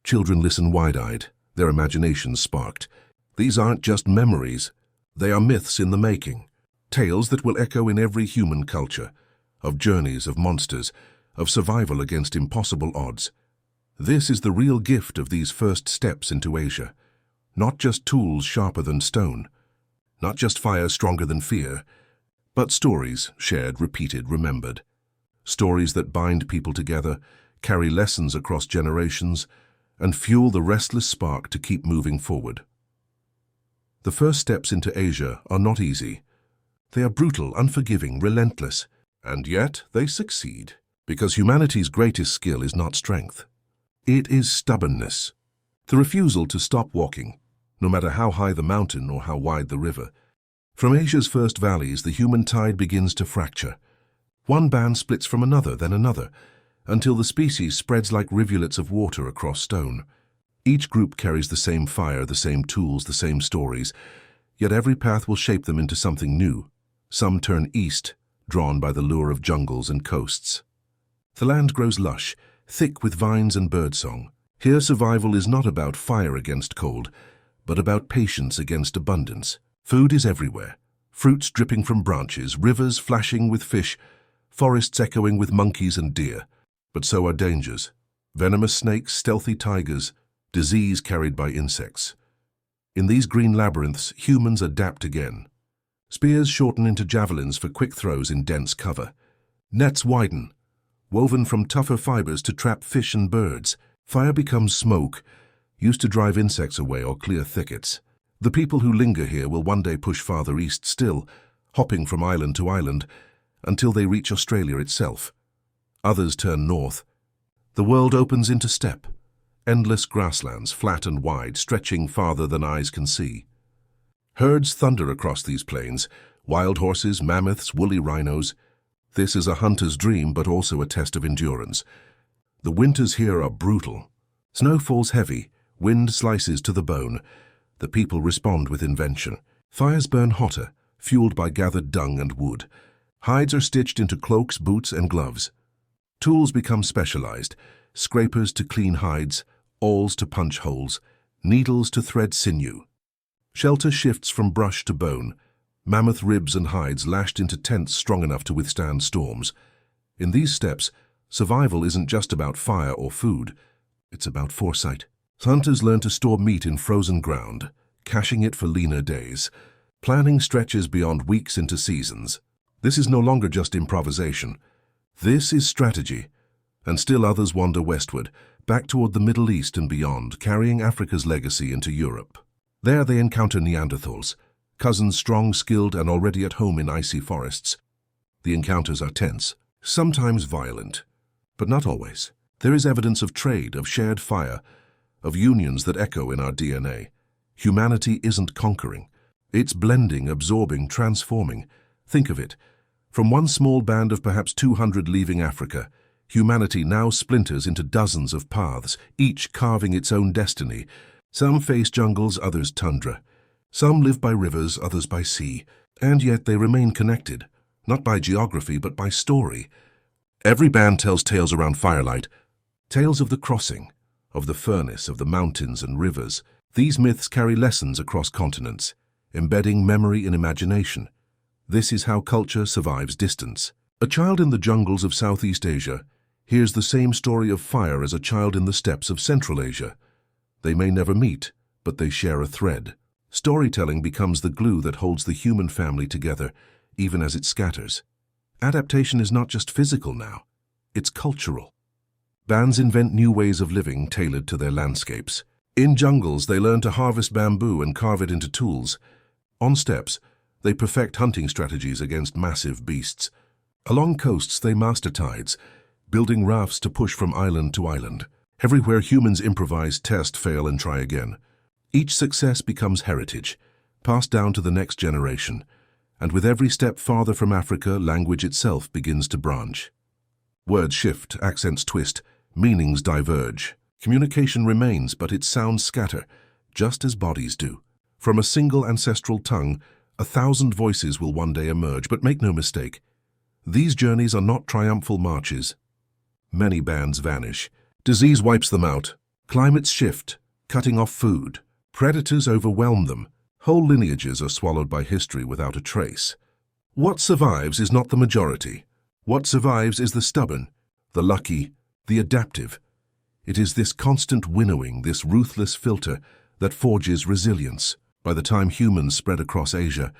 Children listen wide-eyed, their imaginations sparked. These aren't just memories, they are myths in the making. Tales that will echo in every human culture, of journeys, of monsters, of survival against impossible odds. This is the real gift of these first steps into Asia. Not just tools sharper than stone, not just fire stronger than fear, but stories shared, repeated, remembered. Stories that bind people together, carry lessons across generations, and fuel the restless spark to keep moving forward. The first steps into Asia are not easy. They are brutal, unforgiving, relentless, and yet they succeed, because humanity's greatest skill is not strength. It is stubbornness, the refusal to stop walking, no matter how high the mountain or how wide the river. From Asia's first valleys, the human tide begins to fracture. One band splits from another, then another, until the species spreads like rivulets of water across stone. Each group carries the same fire, the same tools, the same stories, yet every path will shape them into something new. Some turn east, drawn by the lure of jungles and coasts. The land grows lush, thick with vines and birdsong. Here survival is not about fire against cold, but about patience against abundance. Food is everywhere, fruits dripping from branches, rivers flashing with fish, forests echoing with monkeys and deer. But so are dangers. Venomous snakes, stealthy tigers, disease carried by insects. In these green labyrinths, humans adapt again. Spears shorten into javelins for quick throws in dense cover. Nets widen, woven from tougher fibers to trap fish and birds. Fire becomes smoke, used to drive insects away or clear thickets. The people who linger here will one day push farther east still, hopping from island to island, until they reach Australia itself. Others turn north. The world opens into steppe, endless grasslands, flat and wide, stretching farther than eyes can see. Herds thunder across these plains, wild horses, mammoths, woolly rhinos. This is a hunter's dream, but also a test of endurance. The winters here are brutal. Snow falls heavy, wind slices to the bone. The people respond with invention. Fires burn hotter, fueled by gathered dung and wood. Hides are stitched into cloaks, boots, and gloves. Tools become specialized, scrapers to clean hides, awls to punch holes, needles to thread sinew. Shelter shifts from brush to bone, mammoth ribs and hides lashed into tents strong enough to withstand storms. In these steps, survival isn't just about fire or food, it's about foresight. Hunters learn to store meat in frozen ground, caching it for leaner days. Planning stretches beyond weeks into seasons. This is no longer just improvisation. This is strategy. And still others wander westward, back toward the Middle East and beyond, carrying Africa's legacy into Europe. There they encounter Neanderthals, cousins strong, skilled, and already at home in icy forests. The encounters are tense, sometimes violent, but not always. There is evidence of trade, of shared fire, of unions that echo in our DNA. Humanity isn't conquering. It's blending, absorbing, transforming. Think of it. From one small band of perhaps 200 leaving Africa, humanity now splinters into dozens of paths, each carving its own destiny. Some face jungles, others tundra. Some live by rivers, others by sea. And yet they remain connected, not by geography, but by story. Every band tells tales around firelight, tales of the crossing, of the furnace, of the mountains and rivers. These myths carry lessons across continents, embedding memory in imagination. This is how culture survives distance. A child in the jungles of Southeast Asia hears the same story of fire as a child in the steppes of Central Asia. They may never meet, but they share a thread. Storytelling becomes the glue that holds the human family together, even as it scatters. Adaptation is not just physical now, it's cultural. Bands invent new ways of living tailored to their landscapes. In jungles, they learn to harvest bamboo and carve it into tools. On steppes, they perfect hunting strategies against massive beasts. Along coasts, they master tides, building rafts to push from island to island. Everywhere humans improvise, test, fail, and try again. Each success becomes heritage, passed down to the next generation. And with every step farther from Africa, language itself begins to branch. Words shift, accents twist, meanings diverge. Communication remains, but its sounds scatter, just as bodies do. From a single ancestral tongue, 1,000 voices will one day emerge, but make no mistake, these journeys are not triumphal marches. Many bands vanish. Disease wipes them out. Climates shift, cutting off food. Predators overwhelm them. Whole lineages are swallowed by history without a trace. What survives is not the majority. What survives is the stubborn, the lucky, the adaptive. It is this constant winnowing, this ruthless filter, that forges resilience. By the time humans spread across Asia,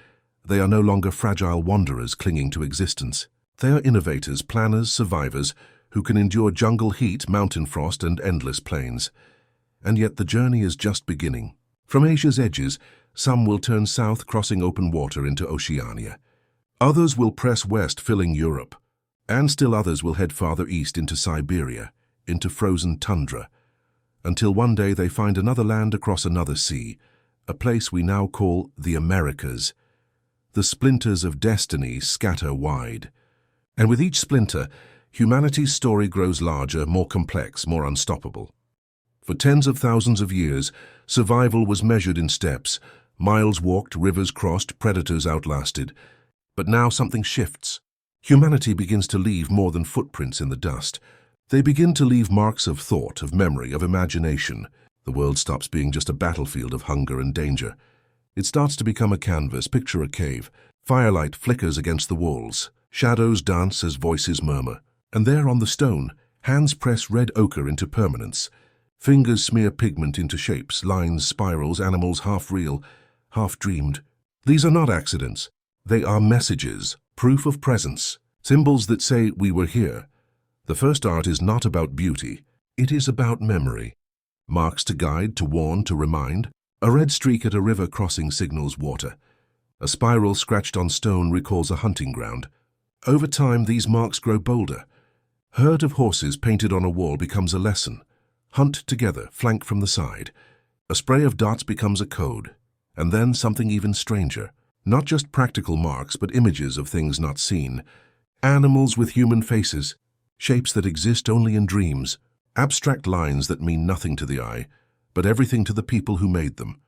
they are no longer fragile wanderers clinging to existence. They are innovators, planners, survivors, who can endure jungle heat, mountain frost, and endless plains. And yet the journey is just beginning. From Asia's edges, some will turn south, crossing open water into Oceania. Others will press west, filling Europe. And still others will head farther east into Siberia, into frozen tundra, until one day they find another land across another sea, a place we now call the Americas. The splinters of destiny scatter wide. And with each splinter, humanity's story grows larger, more complex, more unstoppable. For tens of thousands of years, survival was measured in steps, miles walked, rivers crossed, predators outlasted. But now something shifts. Humanity begins to leave more than footprints in the dust. They begin to leave marks of thought, of memory, of imagination. The world stops being just a battlefield of hunger and danger. It starts to become a canvas. Picture a cave. Firelight flickers against the walls. Shadows dance as voices murmur. And there on the stone, hands press red ochre into permanence. Fingers smear pigment into shapes, lines, spirals, animals half real, half dreamed. These are not accidents. They are messages, proof of presence, symbols that say we were here. The first art is not about beauty. It is about memory. Marks to guide, to warn, to remind. A red streak at a river crossing signals water. A spiral scratched on stone recalls a hunting ground. Over time, these marks grow bolder. Herd of horses painted on a wall becomes a lesson. Hunt together, flank from the side. A spray of dots becomes a code. And then something even stranger. Not just practical marks, but images of things not seen. Animals with human faces. Shapes that exist only in dreams. Abstract lines that mean nothing to the eye, but everything to the people who made them.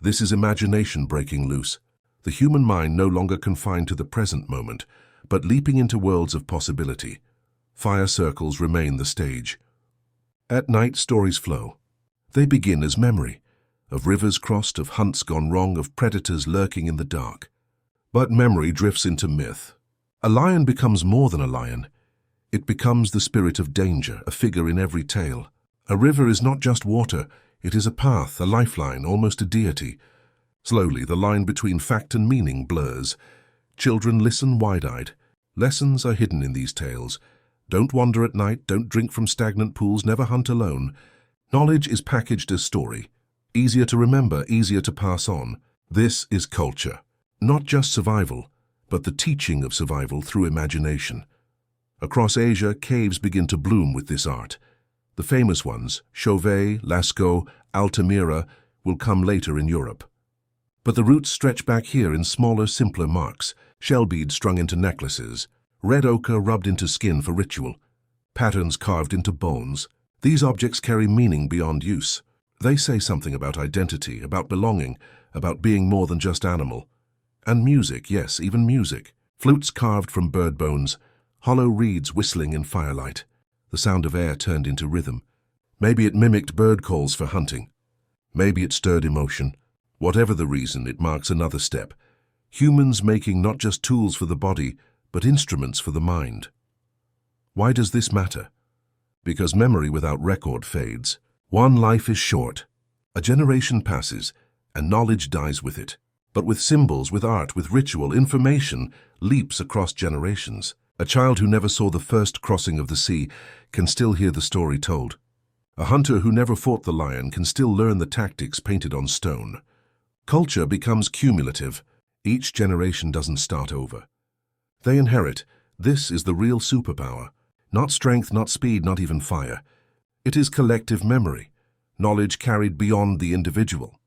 This is imagination breaking loose. The human mind no longer confined to the present moment, but leaping into worlds of possibility. Fire circles remain the stage. At night, stories flow. They begin as memory, of rivers crossed, of hunts gone wrong, of predators lurking in the dark. But memory drifts into myth. A lion becomes more than a lion. It becomes the spirit of danger, a figure in every tale. A river is not just water, it is a path, a lifeline, almost a deity. Slowly, the line between fact and meaning blurs. Children listen wide-eyed. Lessons are hidden in these tales. Don't wander at night, don't drink from stagnant pools, never hunt alone. Knowledge is packaged as story. Easier to remember, easier to pass on. This is culture. Not just survival, but the teaching of survival through imagination. Across Asia, caves begin to bloom with this art. The famous ones, Chauvet, Lascaux, Altamira, will come later in Europe. But the roots stretch back here in smaller, simpler marks, shell beads strung into necklaces, red ochre rubbed into skin for ritual, patterns carved into bones. These objects carry meaning beyond use. They say something about identity, about belonging, about being more than just animal. And music, yes, even music. Flutes carved from bird bones, hollow reeds whistling in firelight, the sound of air turned into rhythm. Maybe it mimicked bird calls for hunting. Maybe it stirred emotion. Whatever the reason, it marks another step. Humans making not just tools for the body, but instruments for the mind. Why does this matter? Because memory without record fades. One life is short. A generation passes, and knowledge dies with it. But with symbols, with art, with ritual, information leaps across generations. A child who never saw the first crossing of the sea can still hear the story told. A hunter who never fought the lion can still learn the tactics painted on stone. Culture becomes cumulative. Each generation doesn't start over. They inherit. This is the real superpower. Not strength, not speed, not even fire. It is collective memory, knowledge carried beyond the individual.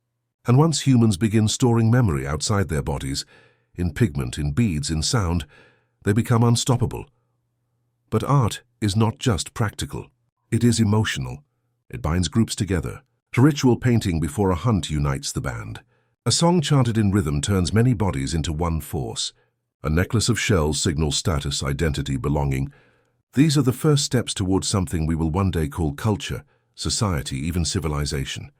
And once humans begin storing memory outside their bodies, in pigment, in beads, in sound, they become unstoppable. But art is not just practical. It is emotional. It binds groups together. A ritual painting before a hunt unites the band. A song chanted in rhythm turns many bodies into one force. A necklace of shells signals status, identity, belonging. These are the first steps towards something we will one day call culture, society, even civilization.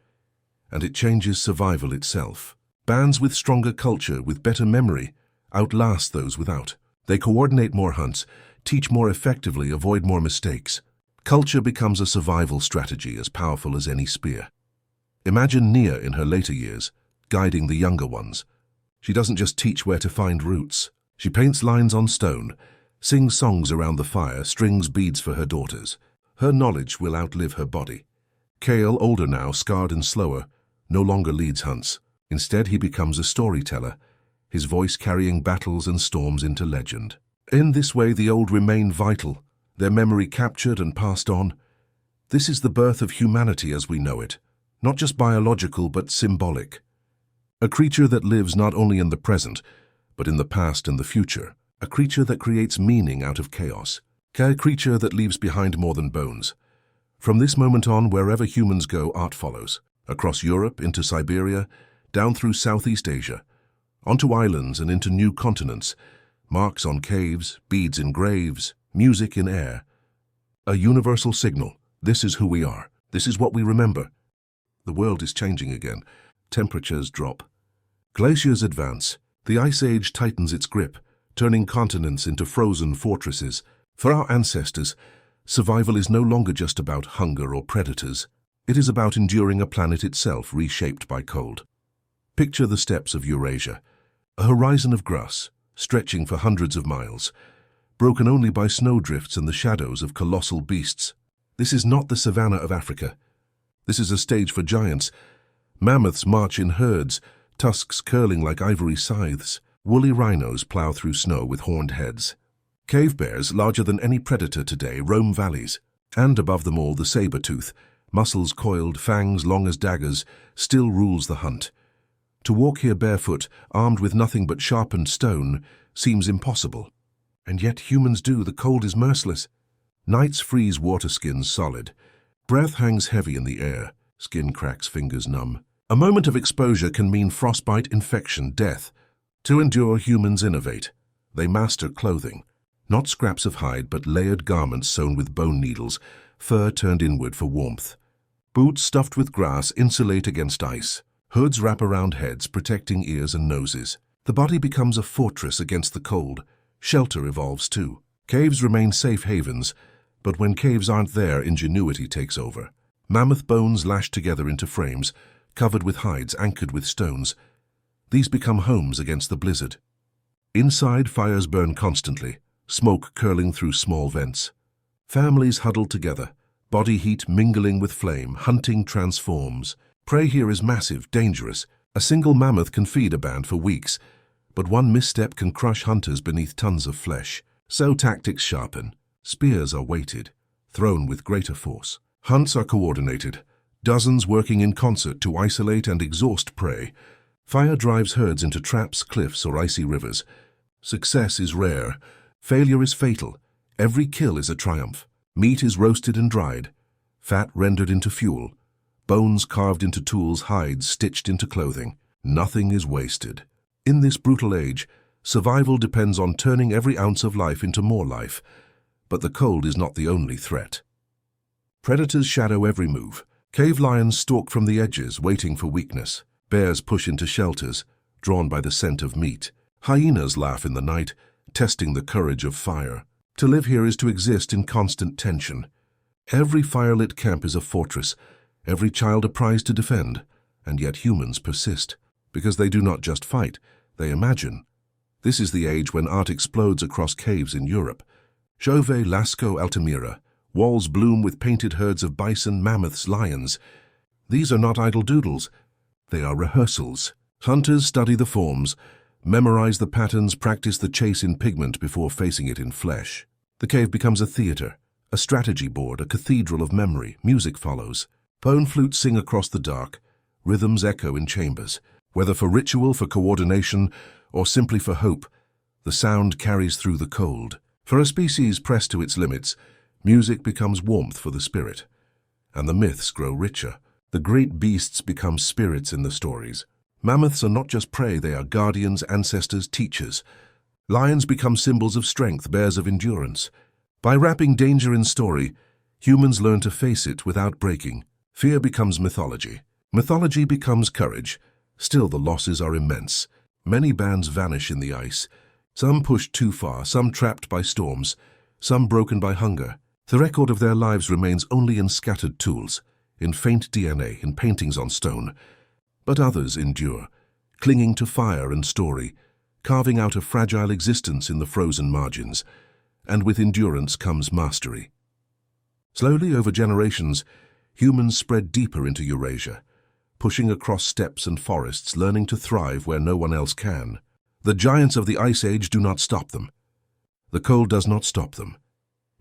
And it changes survival itself. Bands with stronger culture, with better memory, outlast those without. They coordinate more hunts, teach more effectively, avoid more mistakes. Culture becomes a survival strategy as powerful as any spear. Imagine Nia in her later years, guiding the younger ones. She doesn't just teach where to find roots. She paints lines on stone, sings songs around the fire, strings beads for her daughters. Her knowledge will outlive her body. Kale, older now, scarred and slower, no longer leads hunts. Instead, he becomes a storyteller, his voice carrying battles and storms into legend. In this way, the old remain vital, their memory captured and passed on. This is the birth of humanity as we know it, not just biological but symbolic. A creature that lives not only in the present, but in the past and the future. A creature that creates meaning out of chaos. A creature that leaves behind more than bones. From this moment on, wherever humans go, art follows. Across Europe, into Siberia, down through Southeast Asia, onto islands and into new continents, marks on caves, beads in graves, music in air. A universal signal. This is who we are. This is what we remember. The world is changing again. Temperatures drop. Glaciers advance. The Ice Age tightens its grip, turning continents into frozen fortresses. For our ancestors, survival is no longer just about hunger or predators. It is about enduring a planet itself reshaped by cold. Picture the steppes of Eurasia, a horizon of grass, stretching for hundreds of miles, broken only by snowdrifts and the shadows of colossal beasts. This is not the savanna of Africa. This is a stage for giants. Mammoths march in herds, tusks curling like ivory scythes. Woolly rhinos plow through snow with horned heads. Cave bears, larger than any predator today, roam valleys. And above them all, the saber-tooth, muscles coiled, fangs long as daggers, still rules the hunt. To walk here barefoot, armed with nothing but sharpened stone, seems impossible. And yet humans do. The cold is merciless. Nights freeze water skins solid. Breath hangs heavy in the air. Skin cracks, fingers numb. A moment of exposure can mean frostbite, infection, death. To endure, humans innovate. They master clothing. Not scraps of hide, but layered garments sewn with bone needles, fur turned inward for warmth. Boots stuffed with grass insulate against ice. Hoods wrap around heads, protecting ears and noses. The body becomes a fortress against the cold. Shelter evolves too. Caves remain safe havens, but when caves aren't there, ingenuity takes over. Mammoth bones lashed together into frames, covered with hides, anchored with stones. These become homes against the blizzard. Inside, fires burn constantly, smoke curling through small vents. Families huddled together, body heat mingling with flame. Hunting transforms. Prey here is massive, dangerous. A single mammoth can feed a band for weeks, but one misstep can crush hunters beneath tons of flesh. So tactics sharpen. Spears are weighted, thrown with greater force. Hunts are coordinated, dozens working in concert to isolate and exhaust prey. Fire drives herds into traps, cliffs, or icy rivers. Success is rare. Failure is fatal. Every kill is a triumph. Meat is roasted and dried, fat rendered into fuel, bones carved into tools, hides stitched into clothing. Nothing is wasted. In this brutal age, survival depends on turning every ounce of life into more life. But the cold is not the only threat. Predators shadow every move. Cave lions stalk from the edges, waiting for weakness. Bears push into shelters, drawn by the scent of meat. Hyenas laugh in the night, testing the courage of fire. To live here is to exist in constant tension. Every firelit camp is a fortress, every child a prize to defend, and yet humans persist, because they do not just fight, they imagine. This is the age when art explodes across caves in Europe. Chauvet, Lascaux, Altamira. Walls bloom with painted herds of bison, mammoths, lions. These are not idle doodles. They are rehearsals. Hunters study the forms, memorize the patterns, practice the chase in pigment before facing it in flesh. The cave becomes a theater, a strategy board, a cathedral of memory. Music follows. Bone flutes sing across the dark. Rhythms echo in chambers. Whether for ritual, for coordination, or simply for hope, the sound carries through the cold. For a species pressed to its limits, music becomes warmth for the spirit, and the myths grow richer. The great beasts become spirits in the stories. Mammoths are not just prey, they are guardians, ancestors, teachers. Lions become symbols of strength, bears of endurance. By wrapping danger in story, humans learn to face it without breaking. Fear becomes mythology. Mythology becomes courage. Still, the losses are immense. Many bands vanish in the ice. Some pushed too far, some trapped by storms, some broken by hunger. The record of their lives remains only in scattered tools, in faint DNA, in paintings on stone. But others endure, clinging to fire and story, carving out a fragile existence in the frozen margins. And with endurance comes mastery. Slowly, over generations, humans spread deeper into Eurasia, pushing across steppes and forests, learning to thrive where no one else can. The giants of the Ice Age do not stop them. The cold does not stop them.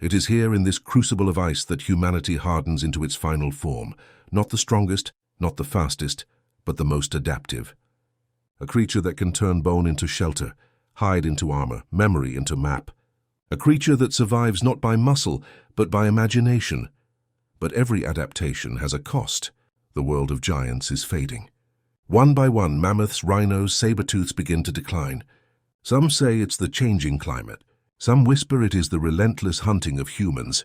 It is here in this crucible of ice that humanity hardens into its final form, not the strongest, not the fastest, but the most adaptive. A creature that can turn bone into shelter, hide into armor, memory into map. A creature that survives not by muscle, but by imagination. But every adaptation has a cost. The world of giants is fading. One by one, mammoths, rhinos, saber-tooths begin to decline. Some say it's the changing climate. Some whisper it is the relentless hunting of humans.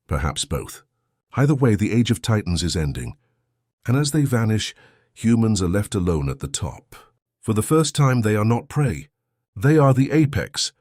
Perhaps both. Either way, the age of titans is ending. And as they vanish, humans are left alone at the top. For the first time, they are not prey. They are the apex.